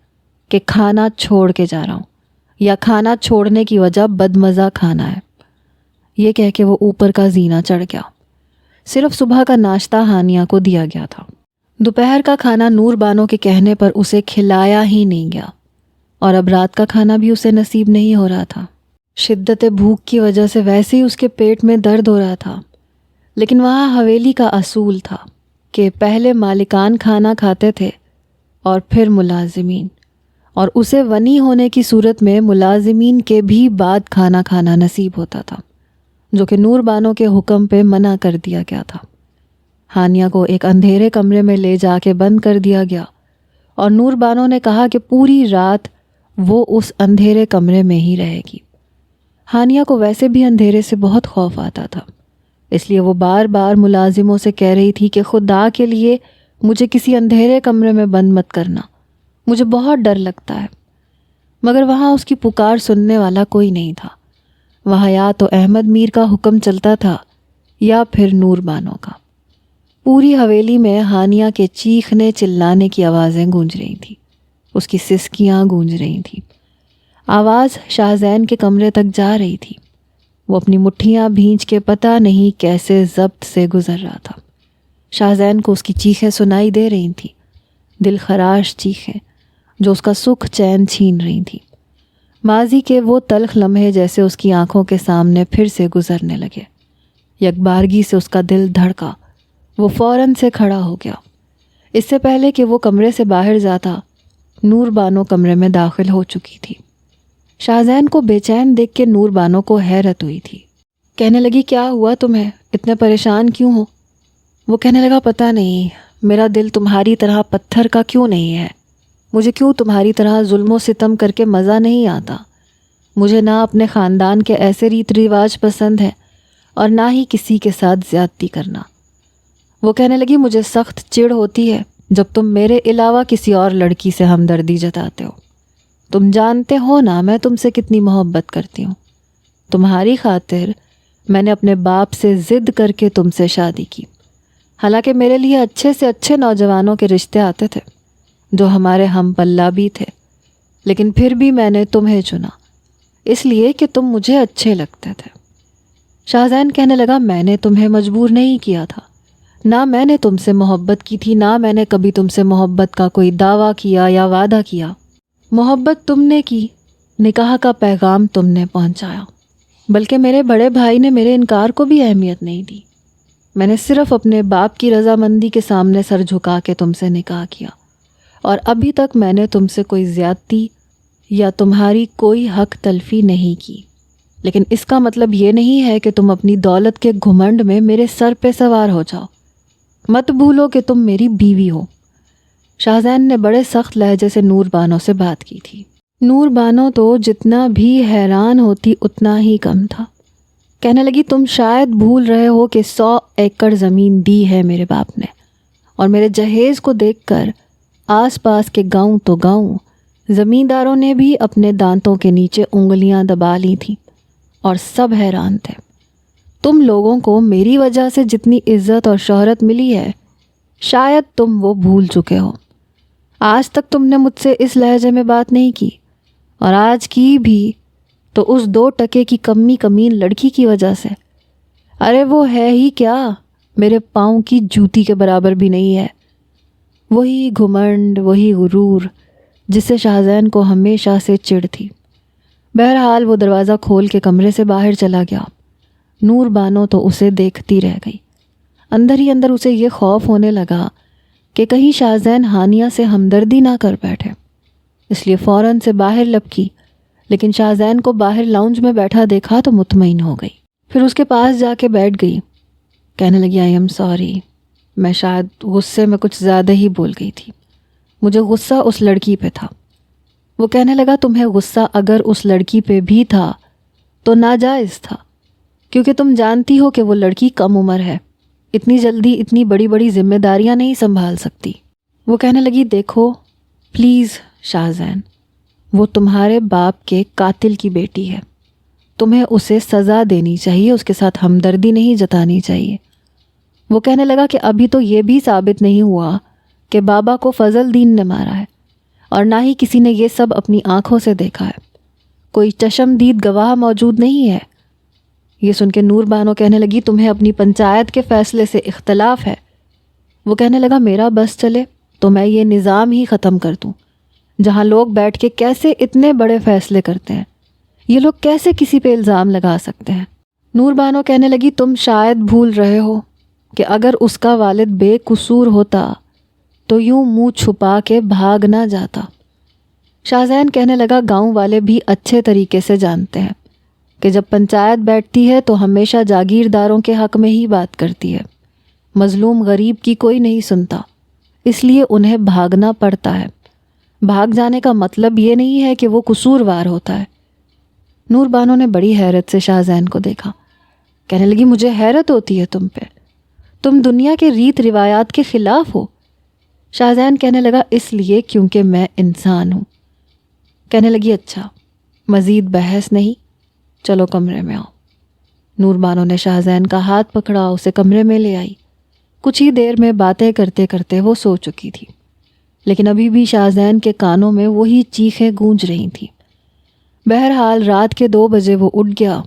کہ کھانا چھوڑ کے جا رہا ہوں یا کھانا چھوڑنے کی وجہ بدمزہ کھانا ہے۔ یہ کہہ کے وہ اوپر کا زینہ چڑھ گیا۔ صرف صبح کا ناشتہ ہانیہ کو دیا گیا تھا۔ دوپہر کا کھانا نور بانو کے کہنے پر اسے کھلایا ہی نہیں گیا، اور اب رات کا کھانا بھی اسے نصیب نہیں ہو رہا تھا۔ شدت بھوک کی وجہ سے ویسے ہی اس کے پیٹ میں درد ہو رہا تھا، لیکن وہاں حویلی کا اصول تھا کہ پہلے مالکان کھانا کھاتے تھے اور پھر ملازمین، اور اسے غنی ہونے کی صورت میں ملازمین کے بھی بعد کھانا کھانا نصیب ہوتا تھا، جو کہ نور بانو کے حکم پہ منع کر دیا گیا تھا۔ ہانیہ کو ایک اندھیرے کمرے میں لے جا کے بند کر دیا گیا، اور نور بانو نے کہا کہ پوری رات وہ اس اندھیرے کمرے میں ہی رہے گی۔ ہانیہ کو ویسے بھی اندھیرے سے بہت خوف آتا تھا، اس لیے وہ بار بار ملازموں سے کہہ رہی تھی کہ خدا کے لیے مجھے کسی اندھیرے کمرے میں بند مت کرنا، مجھے بہت ڈر لگتا ہے۔ مگر وہاں اس کی پکار سننے والا کوئی نہیں تھا۔ وہاں یا تو احمد میر کا حکم چلتا تھا یا پھر نور بانو کا۔ پوری حویلی میں ہانیہ کے چیخنے چلانے کی آوازیں گونج رہی تھیں، اس کی سسکیاں گونج رہی تھیں۔ آواز شاہزین کے کمرے تک جا رہی تھی۔ وہ اپنی مٹھیاں بھینچ کے پتہ نہیں کیسے ضبط سے گزر رہا تھا۔ شاہزین کو اس کی چیخیں سنائی دے رہی تھیں، دل خراش چیخیں جو اس کا سکھ چین چھین رہی تھیں۔ ماضی کے وہ تلخ لمحے جیسے اس کی آنکھوں کے سامنے پھر سے گزرنے لگے۔ یکبارگی سے اس کا دل دھڑکا، وہ فوراً سے کھڑا ہو گیا۔ اس سے پہلے کہ وہ کمرے سے باہر جاتا، نور بانو کمرے میں داخل ہو چکی تھی۔ شاہزین کو بے چین دیکھ کے نور بانو کو حیرت ہوئی تھی۔ کہنے لگی کیا ہوا تمہیں، اتنے پریشان کیوں ہو؟ وہ کہنے لگا پتہ نہیں، میرا دل تمہاری طرح پتھر کا کیوں نہیں ہے، مجھے کیوں تمہاری طرح ظلم و ستم کر کے مزہ نہیں آتا۔ مجھے نہ اپنے خاندان کے ایسے ریت رواج پسند ہیں اور نہ ہی کسی کے ساتھ زیادتی کرنا۔ وہ کہنے لگی مجھے سخت چڑ ہوتی ہے جب تم میرے علاوہ کسی اور لڑکی سے ہمدردی جتاتے ہو۔ تم جانتے ہو نا میں تم سے کتنی محبت کرتی ہوں۔ تمہاری خاطر میں نے اپنے باپ سے ضد کر کے تم سے شادی کی، حالانکہ میرے لیے اچھے سے اچھے نوجوانوں کے رشتے آتے تھے جو ہمارے ہم پلہ بھی تھے، لیکن پھر بھی میں نے تمہیں چنا اس لیے کہ تم مجھے اچھے لگتے تھے۔ شاہزین کہنے لگا میں نے تمہیں مجبور نہیں کیا تھا، نہ میں نے تم سے محبت کی تھی، نہ میں نے کبھی تم سے محبت کا کوئی دعویٰ کیا یا وعدہ کیا۔ محبت تم نے کی، نکاح کا پیغام تم نے پہنچایا، بلکہ میرے بڑے بھائی نے میرے انکار کو بھی اہمیت نہیں دی۔ میں نے صرف اپنے باپ کی رضامندی کے سامنے سر جھکا کے تم سے نکاح کیا، اور ابھی تک میں نے تم سے کوئی زیادتی یا تمہاری کوئی حق تلفی نہیں کی، لیکن اس کا مطلب یہ نہیں ہے کہ تم اپنی دولت کے گھمنڈ میں میرے سر پہ سوار ہو جاؤ۔ مت بھولو کہ تم میری بیوی ہو۔ شاہزین نے بڑے سخت لہجے سے نور بانو سے بات کی تھی۔ نور بانو تو جتنا بھی حیران ہوتی اتنا ہی کم تھا۔ کہنے لگی تم شاید بھول رہے ہو کہ 100 ایکڑ زمین دی ہے میرے باپ نے، اور میرے جہیز کو دیکھ کر آس پاس کے گاؤں تو گاؤں زمینداروں نے بھی اپنے دانتوں کے نیچے انگلیاں دبا لی تھیں، اور سب حیران تھے۔ تم لوگوں کو میری وجہ سے جتنی عزت اور شہرت ملی ہے شاید تم وہ بھول چکے ہو۔ آج تک تم نے مجھ سے اس لہجے میں بات نہیں کی، اور آج کی بھی تو اس 2 ٹکے کی کمین لڑکی کی وجہ سے۔ ارے وہ ہے ہی کیا، میرے پاؤں کی جوتی کے برابر بھی نہیں ہے۔ وہی گھمنڈ، وہی غرور جس سے شاہزین کو ہمیشہ سے چڑ تھی۔ بہرحال وہ دروازہ کھول کے کمرے سے باہر چلا گیا۔ نور بانو تو اسے دیکھتی رہ گئی۔ اندر ہی اندر اسے یہ خوف ہونے لگا کہ کہیں شاہزین ہانیہ سے ہمدردی نہ کر بیٹھے، اس لیے فوراً سے باہر لپکی، لیکن شاہزین کو باہر لاؤنج میں بیٹھا دیکھا تو مطمئن ہو گئی۔ پھر اس کے پاس جا کے بیٹھ گئی۔ کہنے لگی آئی ایم سوری، میں شاید غصے میں کچھ زیادہ ہی بول گئی تھی، مجھے غصہ اس لڑکی پہ تھا۔ وہ کہنے لگا تمہیں غصہ اگر اس لڑکی پہ بھی تھا تو ناجائز تھا، کیونکہ تم جانتی ہو کہ وہ لڑکی کم عمر ہے، اتنی جلدی اتنی بڑی بڑی ذمہ داریاں نہیں سنبھال سکتی۔ وہ کہنے لگی دیکھو پلیز شاہزین، وہ تمہارے باپ کے قاتل کی بیٹی ہے، تمہیں اسے سزا دینی چاہیے، اس کے ساتھ ہمدردی نہیں جتانی چاہیے۔ وہ کہنے لگا کہ ابھی تو یہ بھی ثابت نہیں ہوا کہ بابا کو فضل دین نے مارا ہے، اور نہ ہی کسی نے یہ سب اپنی آنکھوں سے دیکھا ہے، کوئی چشمدید گواہ موجود نہیں ہے۔ یہ سن کے نور بانو کہنے لگی تمہیں اپنی پنچایت کے فیصلے سے اختلاف ہے۔ وہ کہنے لگا میرا بس چلے تو میں یہ نظام ہی ختم کر دوں، جہاں لوگ بیٹھ کے کیسے اتنے بڑے فیصلے کرتے ہیں، یہ لوگ کیسے کسی پہ الزام لگا سکتے ہیں۔ نور بانو کہنے لگی تم شاید بھول رہے ہو کہ اگر اس کا والد بے قصور ہوتا تو یوں منہ چھپا کے بھاگ نہ جاتا۔ شاہ زین کہنے لگا گاؤں والے بھی اچھے طریقے سے جانتے ہیں کہ جب پنچایت بیٹھتی ہے تو ہمیشہ جاگیرداروں کے حق میں ہی بات کرتی ہے، مظلوم غریب کی کوئی نہیں سنتا، اس لیے انہیں بھاگنا پڑتا ہے۔ بھاگ جانے کا مطلب یہ نہیں ہے کہ وہ قصوروار ہوتا ہے۔ نور بانو نے بڑی حیرت سے شاہ زین کو دیکھا، کہنے لگی مجھے حیرت ہوتی ہے تم پہ، تم دنیا کے ریت روایات کے خلاف ہو۔ شاہ زین کہنے لگا اس لیے کیونکہ میں انسان ہوں۔ کہنے لگی اچھا، مزید بحث نہیں، چلو کمرے میں آؤ۔ نور بانو نے شاہ زین کا ہاتھ پکڑا، اسے کمرے میں لے آئی۔ کچھ ہی دیر میں باتیں کرتے کرتے وہ سو چکی تھی، لیکن ابھی بھی شاہ زین کے کانوں میں وہی چیخیں گونج رہی تھیں۔ بہرحال رات کے 2 بجے وہ اٹھ گیا،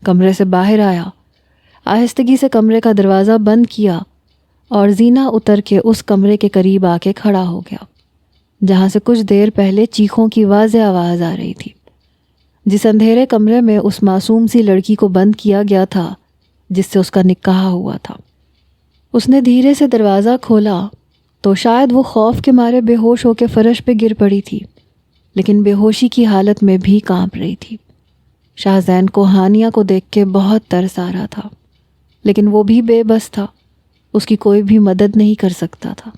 کمرے سے باہر آیا، آہستگی سے کمرے کا دروازہ بند کیا اور زینہ اتر کے اس کمرے کے قریب آ کے کھڑا ہو گیا جہاں سے کچھ دیر پہلے چیخوں کی واضح آواز آ رہی تھی۔ جس اندھیرے کمرے میں اس معصوم سی لڑکی کو بند کیا گیا تھا جس سے اس کا نکاح ہوا تھا۔ اس نے دھیرے سے دروازہ کھولا تو شاید وہ خوف کے مارے بے ہوش ہو کے فرش پہ گر پڑی تھی، لیکن بے ہوشی کی حالت میں بھی کانپ رہی تھی۔ شاہ زین کو ہانیہ کو دیکھ کے بہت ترس آ رہا تھا، لیکن وہ بھی بے بس تھا، اس کی کوئی بھی مدد نہیں کر سکتا تھا۔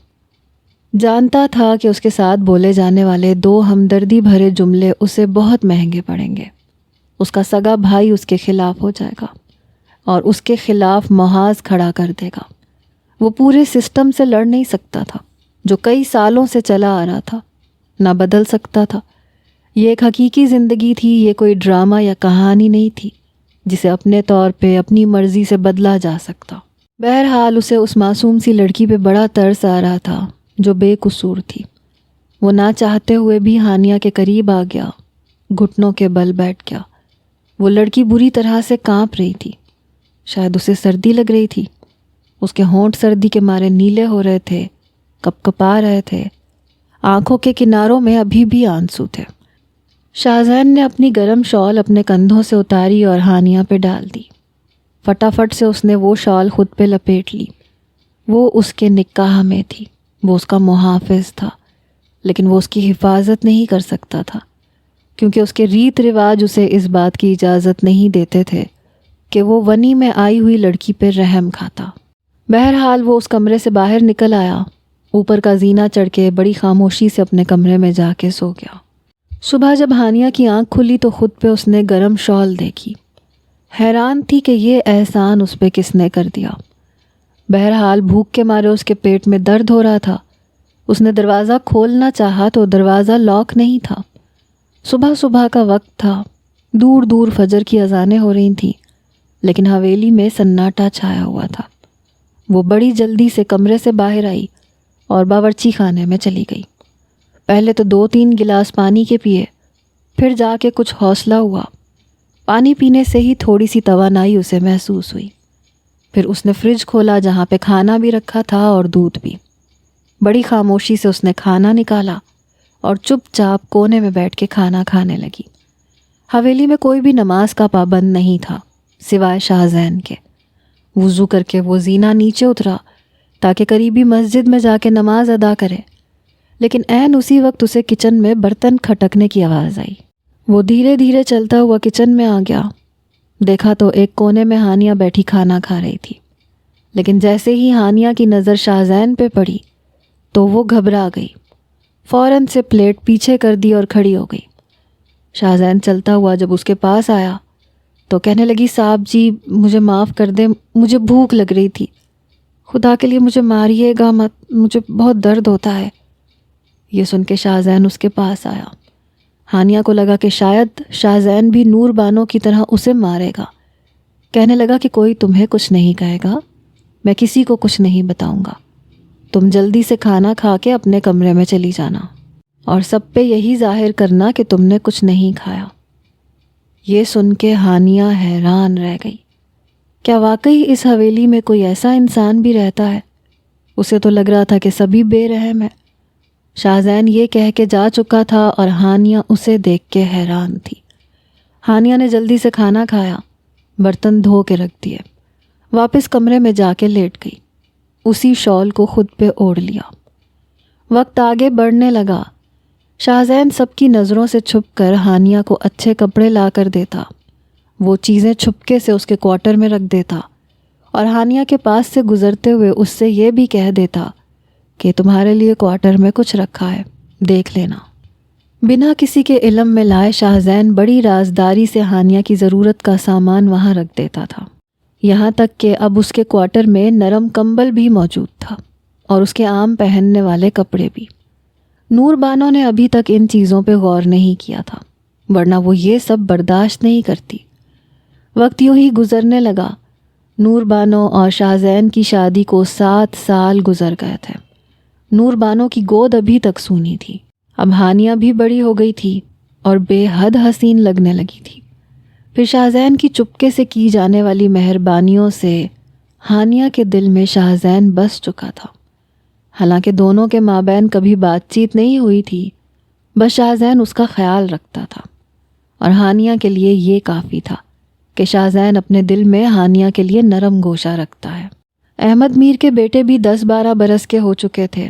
جانتا تھا کہ اس کے ساتھ بولے جانے والے 2 ہمدردی بھرے جملے اسے بہت مہنگے پڑیں گے۔ اس کا سگا بھائی اس کے خلاف ہو جائے گا اور اس کے خلاف محاذ کھڑا کر دے گا۔ وہ پورے سسٹم سے لڑ نہیں سکتا تھا جو کئی سالوں سے چلا آ رہا تھا، نہ بدل سکتا تھا۔ یہ ایک حقیقی زندگی تھی، یہ کوئی ڈرامہ یا کہانی نہیں تھی جسے اپنے طور پہ اپنی مرضی سے بدلا جا سکتا۔ بہرحال اسے اس معصوم سی لڑکی پہ بڑا ترس آ رہا تھا جو بے قصور تھی۔ وہ نہ چاہتے ہوئے بھی ہانیہ کے قریب آ گیا، گھٹنوں کے بل بیٹھ گیا۔ وہ لڑکی بری طرح سے کانپ رہی تھی، شاید اسے سردی لگ رہی تھی۔ اس کے ہونٹ سردی کے مارے نیلے ہو رہے تھے، کپ کپا رہے تھے، آنکھوں کے کناروں میں ابھی بھی آنسو تھے۔ شاہ زین نے اپنی گرم شال اپنے کندھوں سے اتاری اور ہانیہ پہ ڈال دی۔ فٹافٹ سے اس نے وہ شال خود پہ لپیٹ لی۔ وہ اس کے نکاح میں تھی، وہ اس کا محافظ تھا، لیکن وہ اس کی حفاظت نہیں کر سکتا تھا کیونکہ اس کے ریت رواج اسے اس بات کی اجازت نہیں دیتے تھے کہ وہ ونی میں آئی ہوئی لڑکی پہ رحم کھاتا۔ بہرحال وہ اس کمرے سے باہر نکل آیا، اوپر کا زینہ چڑھ کے بڑی خاموشی سے اپنے کمرے میں جا کے سو گیا۔ صبح جب ہانیہ کی آنکھ کھلی تو خود پہ اس نے گرم شال دیکھی۔ حیران تھی کہ یہ احسان اس پہ کس نے کر دیا۔ بہرحال بھوک کے مارے اس کے پیٹ میں درد ہو رہا تھا۔ اس نے دروازہ کھولنا چاہا تو دروازہ لاک نہیں تھا۔ صبح صبح کا وقت تھا، دور دور فجر کی اذانیں ہو رہی تھیں، لیکن حویلی میں سناٹا چھایا ہوا تھا۔ وہ بڑی جلدی سے کمرے سے باہر آئی اور باورچی خانے میں چلی گئی۔ پہلے تو 2-3 گلاس پانی کے پیے، پھر جا کے کچھ حوصلہ ہوا۔ پانی پینے سے ہی تھوڑی سی توانائی اسے محسوس ہوئی۔ پھر اس نے فریج کھولا جہاں پہ کھانا بھی رکھا تھا اور دودھ بھی۔ بڑی خاموشی سے اس نے کھانا نکالا اور چپ چاپ کونے میں بیٹھ کے کھانا کھانے لگی۔ حویلی میں کوئی بھی نماز کا پابند نہیں تھا سوائے شاہ زین کے۔ وضو کر کے وہ زینہ نیچے اترا تاکہ قریبی مسجد میں جا کے نماز ادا کرے، لیکن عین اسی وقت اسے کچن میں برتن کھٹکنے کی آواز آئی۔ وہ دھیرے دھیرے چلتا ہوا کچن میں آ گیا۔ دیکھا تو ایک کونے میں ہانیہ بیٹھی کھانا کھا رہی تھی، لیکن جیسے ہی ہانیہ کی نظر شاہ زین پہ پڑی تو وہ گھبرا گئی، فوراً سے پلیٹ پیچھے کر دی اور کھڑی ہو گئی۔ شاہ زین چلتا ہوا جب اس کے پاس آیا تو کہنے لگی صاحب جی مجھے معاف کر دیں، مجھے بھوک لگ رہی تھی، خدا کے لیے مجھے ماریے گا مت، مجھے بہت درد ہوتا ہے۔ یہ سن کے شاہ زین اس کے پاس آیا۔ ہانیہ کو لگا کہ شاید شاہ زین بھی نور بانو کی طرح اسے مارے گا۔ کہنے لگا کہ کوئی تمہیں کچھ نہیں کہے گا، میں کسی کو کچھ نہیں بتاؤں گا، تم جلدی سے کھانا کھا کے اپنے کمرے میں چلی جانا اور سب پہ یہی ظاہر کرنا کہ تم نے کچھ نہیں کھایا۔ یہ سن کے ہانیہ حیران رہ گئی۔ کیا واقعی اس حویلی میں کوئی ایسا انسان بھی رہتا ہے؟ اسے تو لگ رہا تھا کہ سبھی بے رحم ہیں۔ شاہزین یہ کہہ کے جا چکا تھا اور ہانیہ اسے دیکھ کے حیران تھی۔ ہانیہ نے جلدی سے کھانا کھایا، برتن دھو کے رکھ دیے، واپس کمرے میں جا کے لیٹ گئی، اسی شال کو خود پہ اوڑھ لیا۔ وقت آگے بڑھنے لگا۔ شاہزین سب کی نظروں سے چھپ کر ہانیہ کو اچھے کپڑے لا کر دیتا، وہ چیزیں چھپکے سے اس کے کوارٹر میں رکھ دیتا اور ہانیہ کے پاس سے گزرتے ہوئے اس سے یہ بھی کہہ دیتا کہ تمہارے لیے کوارٹر میں کچھ رکھا ہے، دیکھ لینا۔ بنا کسی کے علم میں لائے شاہزین بڑی رازداری سے ہانیہ کی ضرورت کا سامان وہاں رکھ دیتا تھا، یہاں تک کہ اب اس کے کوارٹر میں نرم کمبل بھی موجود تھا اور اس کے عام پہننے والے کپڑے بھی۔ نور بانو نے ابھی تک ان چیزوں پہ غور نہیں کیا تھا، ورنہ وہ یہ سب برداشت نہیں کرتی۔ وقت یوں ہی گزرنے لگا۔ نور بانو اور شاہزین کی شادی کو 7 سال گزر گئے تھے۔ نور بانو کی گود ابھی تک سونی تھی، اب ہانیہ بھی بڑی ہو گئی تھی اور بے حد حسین لگنے لگی تھی۔ پھر شاہزین کی چپکے سے کی جانے والی مہربانیوں سے ہانیہ کے دل میں شاہزین بس چکا تھا۔ حالانکہ دونوں کے مابین کبھی بات چیت نہیں ہوئی تھی، بس شاہزین اس کا خیال رکھتا تھا اور ہانیہ کے لیے یہ کافی تھا کہ شاہزین اپنے دل میں ہانیہ کے لیے نرم گوشہ رکھتا ہے۔ احمد میر کے بیٹے بھی 10-12 برس کے ہو چکے تھے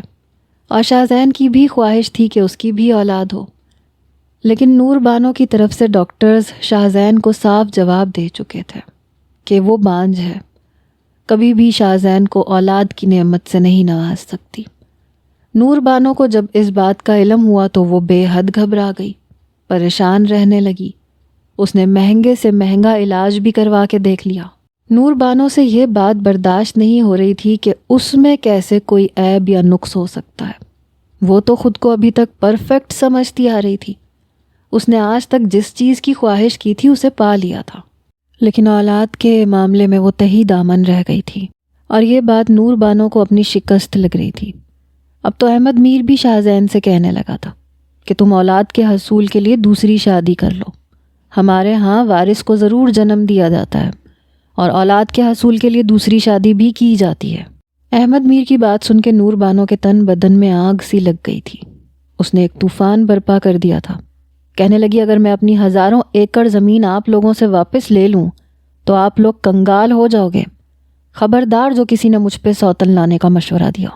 اور شاہزین کی بھی خواہش تھی کہ اس کی بھی اولاد ہو، لیکن نور بانو کی طرف سے ڈاکٹرز شاہزین کو صاف جواب دے چکے تھے کہ وہ بانجھ ہے، کبھی بھی شاہزین کو اولاد کی نعمت سے نہیں نواز سکتی۔ نور بانو کو جب اس بات کا علم ہوا تو وہ بے حد گھبرا گئی، پریشان رہنے لگی۔ اس نے مہنگے سے مہنگا علاج بھی کروا کے دیکھ لیا۔ نور بانو سے یہ بات برداشت نہیں ہو رہی تھی کہ اس میں کیسے کوئی عیب یا نقص ہو سکتا ہے۔ وہ تو خود کو ابھی تک پرفیکٹ سمجھتی آ رہی تھی، اس نے آج تک جس چیز کی خواہش کی تھی اسے پا لیا تھا، لیکن اولاد کے معاملے میں وہ تہی دامن رہ گئی تھی اور یہ بات نور بانو کو اپنی شکست لگ رہی تھی۔ اب تو احمد میر بھی شاہزین سے کہنے لگا تھا کہ تم اولاد کے حصول کے لیے دوسری شادی کر لو، ہمارے ہاں وارث کو ضرور جنم دیا جاتا ہے اور اولاد کے حصول کے لیے دوسری شادی بھی کی جاتی ہے۔ احمد میر کی بات سن کے نور بانو کے تن بدن میں آگ سی لگ گئی تھی۔ اس نے ایک طوفان برپا کر دیا تھا، کہنے لگی اگر میں اپنی 1000 ایکڑ زمین آپ لوگوں سے واپس لے لوں تو آپ لوگ کنگال ہو جاؤ گے۔ خبردار جو کسی نے مجھ پہ سوتن لانے کا مشورہ دیا،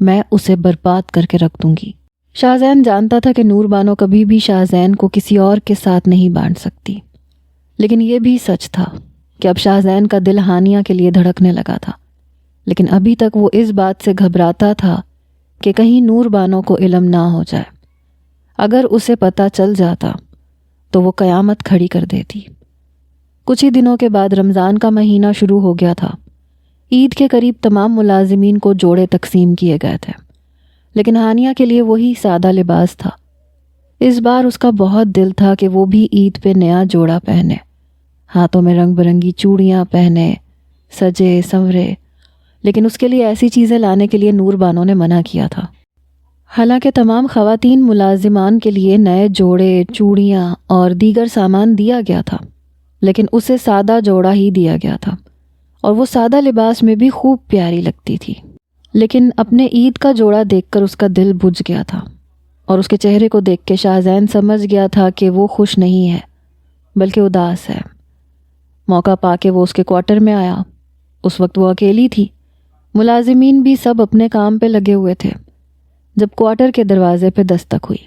میں اسے برباد کر کے رکھ دوں گی۔ شاہزین جانتا تھا کہ نور بانو کبھی بھی شاہزین کو کسی اور کے ساتھ نہیں بانٹ سکتی، لیکن یہ بھی سچ تھا کہ اب شاہزین کا دل ہانیہ کے لیے دھڑکنے لگا تھا، لیکن ابھی تک وہ اس بات سے گھبراتا تھا کہ کہیں نور بانو کو علم نہ ہو جائے۔ اگر اسے پتہ چل جاتا تو وہ قیامت کھڑی کر دیتی۔ کچھ ہی دنوں کے بعد رمضان کا مہینہ شروع ہو گیا تھا۔ عید کے قریب تمام ملازمین کو جوڑے تقسیم کیے گئے تھے، لیکن ہانیہ کے لیے وہی سادہ لباس تھا۔ اس بار اس کا بہت دل تھا کہ وہ بھی عید پہ نیا جوڑا پہنے، ہاتھوں میں رنگ برنگی چوڑیاں پہنے، سجے سنورے، لیکن اس کے لیے ایسی چیزیں لانے کے لیے نور بانو نے منع کیا تھا۔ حالانکہ تمام خواتین ملازمان کے لیے نئے جوڑے، چوڑیاں اور دیگر سامان دیا گیا تھا، لیکن اسے سادہ جوڑا ہی دیا گیا تھا اور وہ سادہ لباس میں بھی خوب پیاری لگتی تھی۔ لیکن اپنے عید کا جوڑا دیکھ کر اس کا دل بجھ گیا تھا اور اس کے چہرے کو دیکھ کے شاہزین سمجھ گیا تھا کہ وہ خوش نہیں ہے بلکہ اداس ہے۔ موقع پا کے وہ اس کے کوارٹر میں آیا۔ اس وقت وہ اکیلی تھی، ملازمین بھی سب اپنے کام پہ لگے ہوئے تھے۔ جب کوارٹر کے دروازے پہ دستک ہوئی،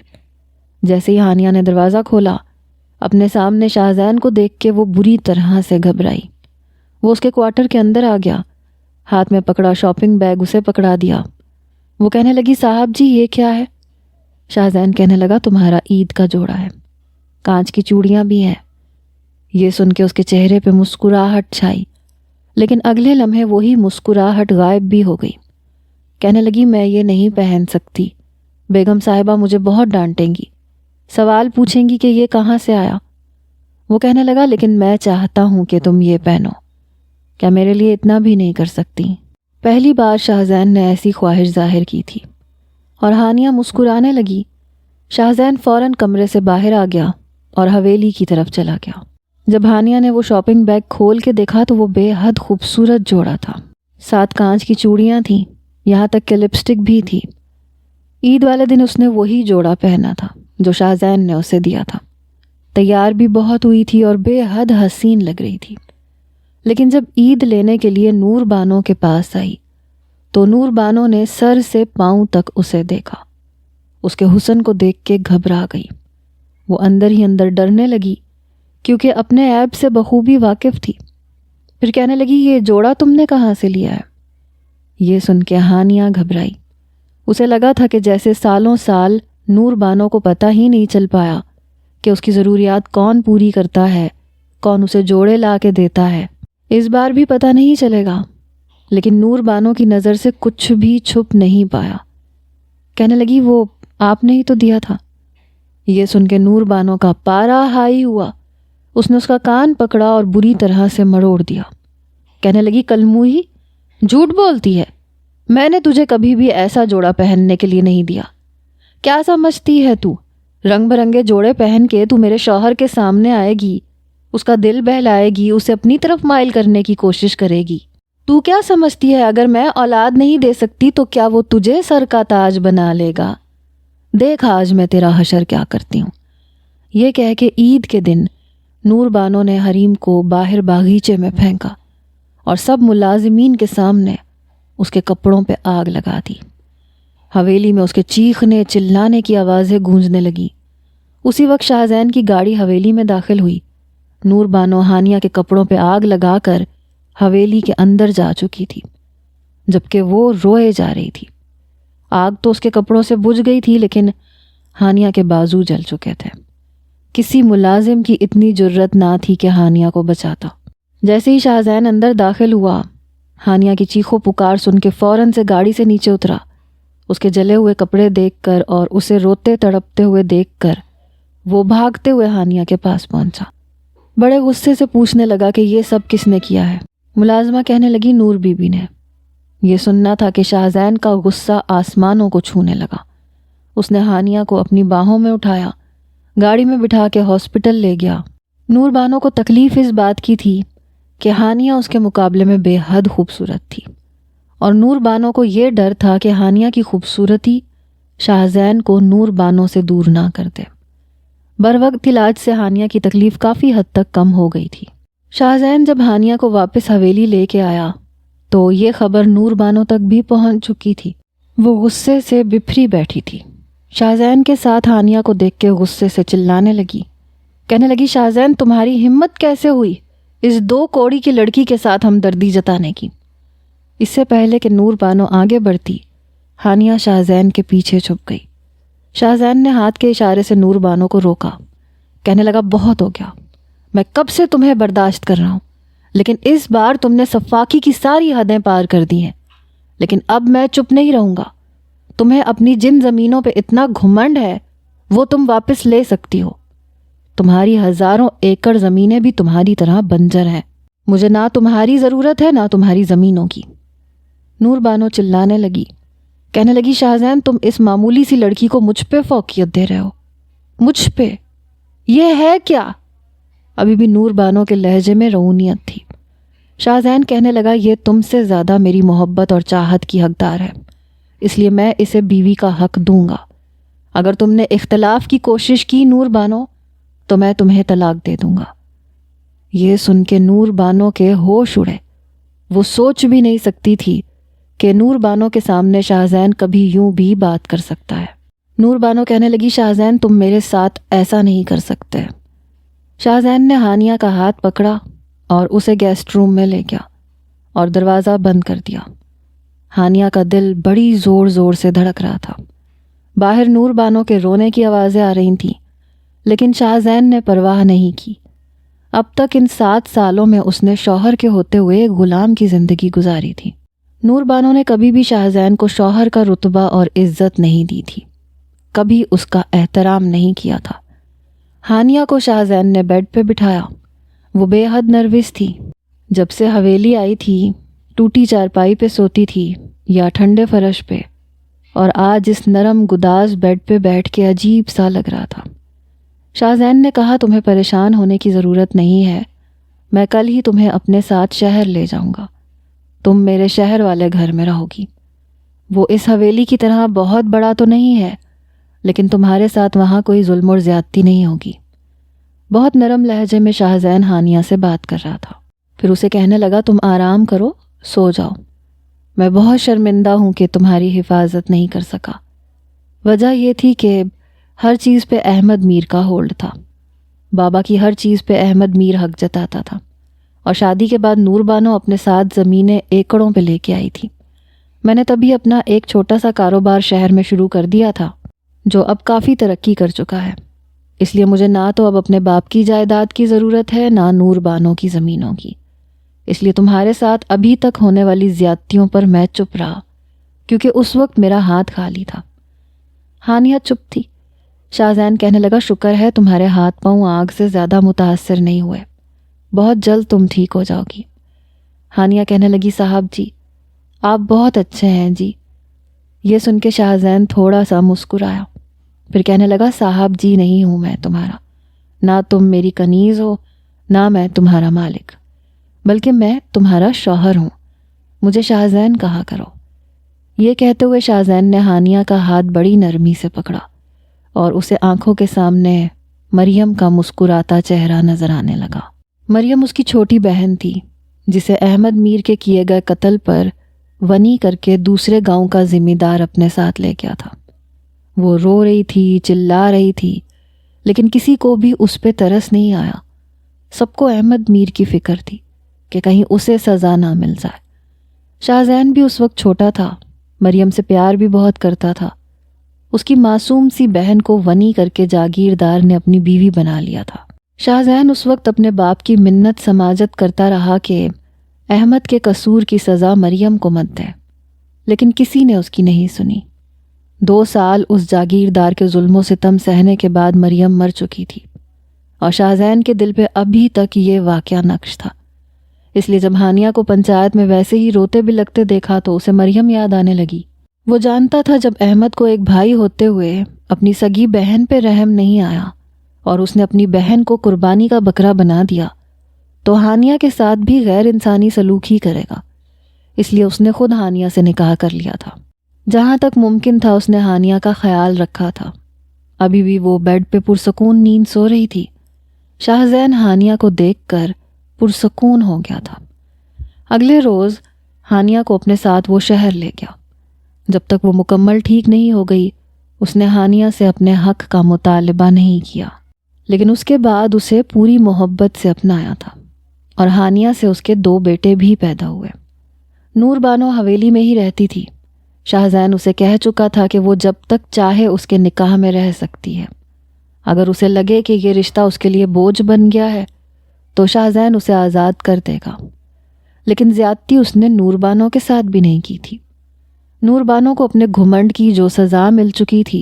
جیسے ہی ہانیہ نے دروازہ کھولا، اپنے سامنے شاہزین کو دیکھ کے وہ بری طرح سے گھبرائی۔ وہ اس کے کوارٹر کے اندر آ گیا، ہاتھ میں پکڑا شاپنگ بیگ اسے پکڑا دیا۔ وہ کہنے لگی صاحب جی یہ کیا ہے؟ شاہزین کہنے لگا تمہارا عید کا جوڑا ہے، کانچ کی چوڑیاں بھی ہیں۔ یہ سن کے اس کے چہرے پہ مسکراہٹ چھائی، لیکن اگلے لمحے وہی مسکراہٹ غائب بھی ہو گئی۔ کہنے لگی میں یہ نہیں پہن سکتی، بیگم صاحبہ مجھے بہت ڈانٹیں گی، سوال پوچھیں گی کہ یہ کہاں سے آیا۔ وہ کہنے لگا لیکن میں چاہتا ہوں کہ تم یہ پہنو، کیا میرے لیے اتنا بھی نہیں کر سکتی؟ پہلی بار شاہزین نے ایسی خواہش ظاہر کی تھی اور ہانیہ مسکرانے لگی۔ شاہزین فوراً کمرے سے باہر آ گیا اور حویلی کی طرف چلا گیا۔ جب ہانیہ نے وہ شاپنگ بیگ کھول کے دیکھا تو وہ بے حد خوبصورت جوڑا تھا۔ 7 کانچ کی چوڑیاں تھیں، یہاں تک کہ لپسٹک بھی تھی۔ عید والے دن اس نے وہی جوڑا پہنا تھا جو شاہزین نے اسے دیا تھا۔ تیار بھی بہت ہوئی تھی اور بے حد حسین لگ رہی تھی۔ لیکن جب عید لینے کے لیے نور بانو کے پاس آئی تو نور بانو نے سر سے پاؤں تک اسے دیکھا۔ اس کے حسن کو دیکھ کے گھبرا گئی۔ وہ اندر ہی اندر ڈرنے لگی کیونکہ اپنے عیب سے بخوبی واقف تھی۔ پھر کہنے لگی، یہ جوڑا تم نے کہاں سے لیا ہے؟ یہ سن کے ہانیہ گھبرائی۔ اسے لگا تھا کہ جیسے سالوں سال نور بانو کو پتہ ہی نہیں چل پایا کہ اس کی ضروریات کون پوری کرتا ہے، کون اسے جوڑے لا کے دیتا ہے، اس بار بھی پتہ نہیں چلے گا۔ لیکن نور بانو کی نظر سے کچھ بھی چھپ نہیں پایا۔ کہنے لگی، وہ آپ نے ہی تو دیا تھا۔ یہ سن کے نور بانو کا پارا ہائی ہوا۔ اس نے اس کا کان پکڑا اور بری طرح سے مروڑ دیا۔ کہنے لگی، کلموہی، جھوٹ بولتی ہے، میں نے تجھے کبھی بھی ایسا جوڑا پہننے کے لیے نہیں دیا۔ کیا سمجھتی ہے تو؟ رنگ برنگے جوڑے پہن کے تو میرے شوہر کے سامنے آئے گی، اس کا دل بہلائے گی، اسے اپنی طرف مائل کرنے کی کوشش کرے گی۔ تو کیا سمجھتی ہے اگر میں اولاد نہیں دے سکتی تو کیا وہ تجھے سر کا تاج بنا لے گا؟ دیکھ آج میں تیرا حشر کیا کرتی ہوں۔ یہ کہہ کے عید کے دن نور بانو نے حریم کو باہر باغیچے میں پھینکا اور سب ملازمین کے سامنے اس کے کپڑوں پہ آگ لگا دی۔ حویلی میں اس کے چیخنے چلانے کی آوازیں گونجنے لگی۔ اسی وقت شاہزین کی گاڑی حویلی میں داخل ہوئی۔ نور بانو ہانیہ کے کپڑوں پہ آگ لگا کر حویلی کے اندر جا چکی تھی، جبکہ وہ روئے جا رہی تھی۔ آگ تو اس کے کپڑوں سے بجھ گئی تھی لیکن ہانیہ کے بازو جل چکے تھے۔ کسی ملازم کی اتنی جرت نہ تھی کہ ہانیہ کو بچاتا۔ جیسے ہی شاہزین اندر داخل ہوا، ہانیہ کی چیخو پکار سن کے فوراً سے گاڑی سے نیچے اترا۔ اس کے جلے ہوئے کپڑے دیکھ کر اور اسے روتے تڑپتے ہوئے دیکھ کر وہ بھاگتے ہوئے ہانیہ کے پاس پہنچا۔ بڑے غصے سے پوچھنے لگا کہ یہ سب کس نے کیا ہے؟ ملازمہ کہنے لگی، نور بی بی نے۔ یہ سننا تھا کہ شاہزین کا غصہ آسمانوں کو چھونے لگا۔ اس نے ہانیہ کو اپنی باہوں میں اٹھایا، گاڑی میں بٹھا کے ہاسپٹل لے گیا۔ نور بانو کو تکلیف اس بات کی تھی کہ ہانیہ اس کے مقابلے میں بے حد خوبصورت تھی، اور نور بانو کو یہ ڈر تھا کہ ہانیہ کی خوبصورتی شاہزین کو نور بانو سے دور نہ کر دے۔ بروقت علاج سے ہانیہ کی تکلیف کافی حد تک کم ہو گئی تھی۔ شاہزین جب ہانیہ کو واپس حویلی لے کے آیا تو یہ خبر نور بانو تک بھی پہنچ چکی تھی۔ وہ غصے سے بپھری بیٹھی تھی۔ شاہزین کے ساتھ ہانیہ کو دیکھ کے غصے سے چلانے لگی۔ کہنے لگی، شاہزین تمہاری ہمت کیسے ہوئی اس 2 کوڑی کی لڑکی کے ساتھ ہمدردی جتانے کی؟ اس سے پہلے کہ نور بانو آگے بڑھتی، ہانیہ شاہزین کے پیچھے چھپ گئی۔ شاہزین نے ہاتھ کے اشارے سے نور بانو کو روکا۔ کہنے لگا، بہت ہو گیا، میں کب سے تمہیں برداشت کر رہا ہوں، لیکن اس بار تم نے سفاکی کی ساری حدیں پار کر دی ہیں۔ لیکن اب میں چپ نہیں رہوں گا۔ تمہیں اپنی جن زمینوں پہ اتنا گھمنڈ ہے وہ تم واپس لے سکتی ہو۔ تمہاری ہزاروں ایکڑ زمینیں بھی تمہاری طرح بنجر ہیں۔ مجھے نہ تمہاری ضرورت ہے نہ تمہاری زمینوں کی۔ نور بانو چلانے لگی۔ کہنے لگی، شاہزین تم اس معمولی سی لڑکی کو مجھ پہ فوقیت دے رہے ہو۔ مجھ پہ؟ یہ ہے کیا؟ ابھی بھی نور بانو کے لہجے میں رعونیت تھی۔ شاہزین کہنے لگا، یہ تم سے زیادہ میری محبت اور چاہت کی حقدار ہے، اس لیے میں اسے بیوی کا حق دوں گا۔ اگر تم نے اختلاف کی کوشش کی نور بانو تو میں تمہیں طلاق دے دوں گا۔ یہ سن کے نور بانو کے ہوش اڑے۔ وہ سوچ بھی نہیں سکتی تھی کہ نور بانو کے سامنے شاہزین کبھی یوں بھی بات کر سکتا ہے۔ نور بانو کہنے لگی، شاہزین تم میرے ساتھ ایسا نہیں کر سکتے۔ شاہزین نے ہانیہ کا ہاتھ پکڑا اور اسے گیسٹ روم میں لے گیا اور دروازہ بند کر دیا۔ ہانیہ کا دل بڑی زور زور سے دھڑک رہا تھا۔ باہر نور بانو کے رونے کی آوازیں آ رہی تھیں، لیکن شاہزین نے پرواہ نہیں کی۔ اب تک ان 7 سالوں میں اس نے شوہر کے ہوتے ہوئے ایک غلام کی زندگی گزاری تھی۔ نور بانو نے کبھی بھی شاہزین کو شوہر کا رتبہ اور عزت نہیں دی تھی، کبھی اس کا احترام نہیں کیا تھا۔ ہانیہ کو شاہزین نے بیڈ پہ بٹھایا۔ وہ بے حد نروس تھی۔ جب سے حویلی آئی تھی ٹوٹی چارپائی پہ سوتی تھی یا ٹھنڈے فرش پہ، اور آج اس نرم گداز بیڈ پہ بیٹھ کے عجیب سا لگ رہا تھا۔ شاہ زین نے کہا تمہیں پریشان ہونے کی ضرورت نہیں ہے، میں کل ہی تمہیں اپنے ساتھ شہر لے جاؤں گا، تم میرے شہر والے گھر میں رہو گی۔ وہ اس حویلی کی طرح بہت بڑا تو نہیں ہے، لیکن تمہارے ساتھ وہاں کوئی ظلم اور زیادتی نہیں ہوگی۔ بہت نرم لہجے میں شاہ زین ہانیہ سے بات کر رہا تھا، پھر اسے کہنے لگا تم آرام کرو، سو جاؤ، میں بہت شرمندہ ہوں کہ تمہاری حفاظت نہیں کر سکا۔ وجہ یہ تھی کہ ہر چیز پہ احمد میر کا ہولڈ تھا، بابا کی ہر چیز پہ احمد میر حق جتاتا تھا، اور شادی کے بعد نور بانو اپنے ساتھ زمینیں ایکڑوں پہ لے کے آئی تھی۔ میں نے تبھی اپنا ایک چھوٹا سا کاروبار شہر میں شروع کر دیا تھا جو اب کافی ترقی کر چکا ہے، اس لیے مجھے نہ تو اب اپنے باپ کی جائیداد کی ضرورت ہے نہ نور بانو کی زمینوں کی، اس لیے تمہارے ساتھ ابھی تک ہونے والی زیادتیوں پر میں چپ رہا، کیونکہ اس وقت میرا ہاتھ خالی تھا۔ ہانیہ چپ تھی۔ شاہ زین کہنے لگا شکر ہے تمہارے ہاتھ پاؤں آگ سے زیادہ متاثر نہیں ہوئے، بہت جلد تم ٹھیک ہو جاؤ گی۔ ہانیہ کہنے لگی صاحب جی آپ بہت اچھے ہیں جی۔ یہ سن کے شاہ زین تھوڑا سا مسکرایا، پھر کہنے لگا صاحب جی نہیں ہوں میں تمہارا، نہ تم میری کنیز ہو نہ میں تمہارا مالک، بلکہ میں تمہارا شوہر ہوں، مجھے شاہ زین کہا کرو۔ یہ کہتے ہوئے شاہ زین نے ہانیہ کا ہاتھ بڑی نرمی سے پکڑا اور اسے آنکھوں کے سامنے مریم کا مسکراتا چہرہ نظر آنے لگا۔ مریم اس کی چھوٹی بہن تھی جسے احمد میر کے کیے گئے قتل پر ونی کر کے دوسرے گاؤں کا ذمہ دار اپنے ساتھ لے گیا تھا۔ وہ رو رہی تھی، چلا رہی تھی، لیکن کسی کو بھی اس پہ ترس نہیں آیا۔ سب کو احمد میر کی فکر تھی کہ کہیں اسے سزا نہ مل جائے۔ شاہ زین بھی اس وقت چھوٹا تھا، مریم سے پیار بھی بہت کرتا تھا۔ اس کی معصوم سی بہن کو ونی کر کے جاگیردار نے اپنی بیوی بنا لیا تھا۔ شاہ زین اس وقت اپنے باپ کی منت سماجت کرتا رہا کہ احمد کے قصور کی سزا مریم کو مت دے، لیکن کسی نے اس کی نہیں سنی۔ 2 سال اس جاگیردار کے ظلم و ستم سہنے کے بعد مریم مر چکی تھی، اور شاہ زین کے دل پہ ابھی تک یہ واقعہ نقش تھا۔ اس لیے جب ہانیہ کو پنچایت میں ویسے ہی روتے بھی لگتے دیکھا تو اسے مریم یاد آنے لگی۔ وہ جانتا تھا جب احمد کو ایک بھائی ہوتے ہوئے اپنی سگی بہن پہ رحم نہیں آیا اور اس نے اپنی بہن کو قربانی کا بکرا بنا دیا تو ہانیہ کے ساتھ بھی غیر انسانی سلوک ہی کرے گا۔ اس لیے اس نے خود ہانیہ سے نکاح کر لیا تھا۔ جہاں تک ممکن تھا اس نے ہانیہ کا خیال رکھا تھا۔ ابھی بھی وہ بیڈ پہ پرسکون نیند سو رہی تھی۔ شاہ زین ہانیہ کو دیکھ کر پرسکون ہو گیا تھا۔ اگلے روز ہانیہ کو اپنے ساتھ وہ شہر لے گیا۔ جب تک وہ مکمل ٹھیک نہیں ہو گئی اس نے ہانیہ سے اپنے حق کا مطالبہ نہیں کیا، لیکن اس کے بعد اسے پوری محبت سے اپنایا تھا، اور ہانیہ سے اس کے 2 بیٹے بھی پیدا ہوئے۔ نور بانو حویلی میں ہی رہتی تھی۔ شاہ زین اسے کہہ چکا تھا کہ وہ جب تک چاہے اس کے نکاح میں رہ سکتی ہے۔ اگر اسے لگے کہ یہ رشتہ اس کے لیے بوجھ بن گیا ہے تو شاہ زین اسے آزاد کر دے گا، لیکن زیادتی اس نے نور بانو کے ساتھ بھی نہیں کی تھی۔ نور بانو کو اپنے گھمنڈ کی جو سزا مل چکی تھی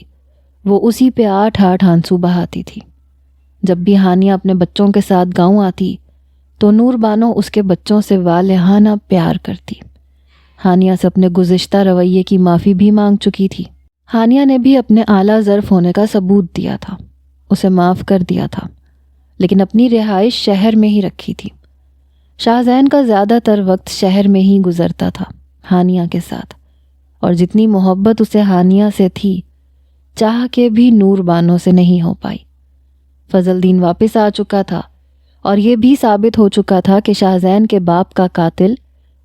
وہ اسی پہ 8 آنسو بہاتی تھی۔ جب بھی ہانیہ اپنے بچوں کے ساتھ گاؤں آتی تو نور بانو اس کے بچوں سے والہانہ پیار کرتی۔ ہانیہ سے اپنے گزشتہ رویے کی معافی بھی مانگ چکی تھی۔ ہانیہ نے بھی اپنے اعلیٰ ظرف ہونے کا ثبوت دیا تھا، اسے معاف کر دیا تھا، لیکن اپنی رہائش شہر میں ہی رکھی تھی۔ شاہ زین کا زیادہ تر وقت شہر میں ہی گزرتا تھا ہانیہ کے ساتھ، اور جتنی محبت اسے ہانیہ سے تھی چاہ کے بھی نور بانو سے نہیں ہو پائی۔ فضل دین واپس آ چکا تھا اور یہ بھی ثابت ہو چکا تھا کہ شاہ زین کے باپ کا قاتل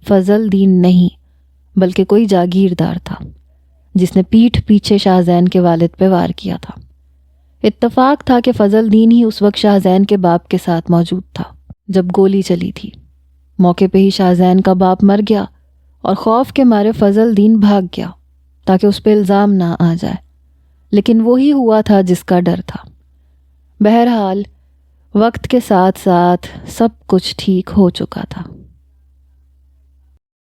فضل دین نہیں بلکہ کوئی جاگیردار تھا جس نے پیٹھ پیچھے شاہ زین کے والد پہ وار کیا تھا۔ اتفاق تھا کہ فضل دین ہی اس وقت شاہ زین کے باپ کے ساتھ موجود تھا جب گولی چلی تھی۔ موقع پہ ہی شاہ زین کا باپ مر گیا اور خوف کے مارے فضل دین بھاگ گیا تاکہ اس پہ الزام نہ آ جائے، لیکن وہی ہوا تھا جس کا ڈر تھا۔ بہرحال وقت کے ساتھ ساتھ سب کچھ ٹھیک ہو چکا تھا۔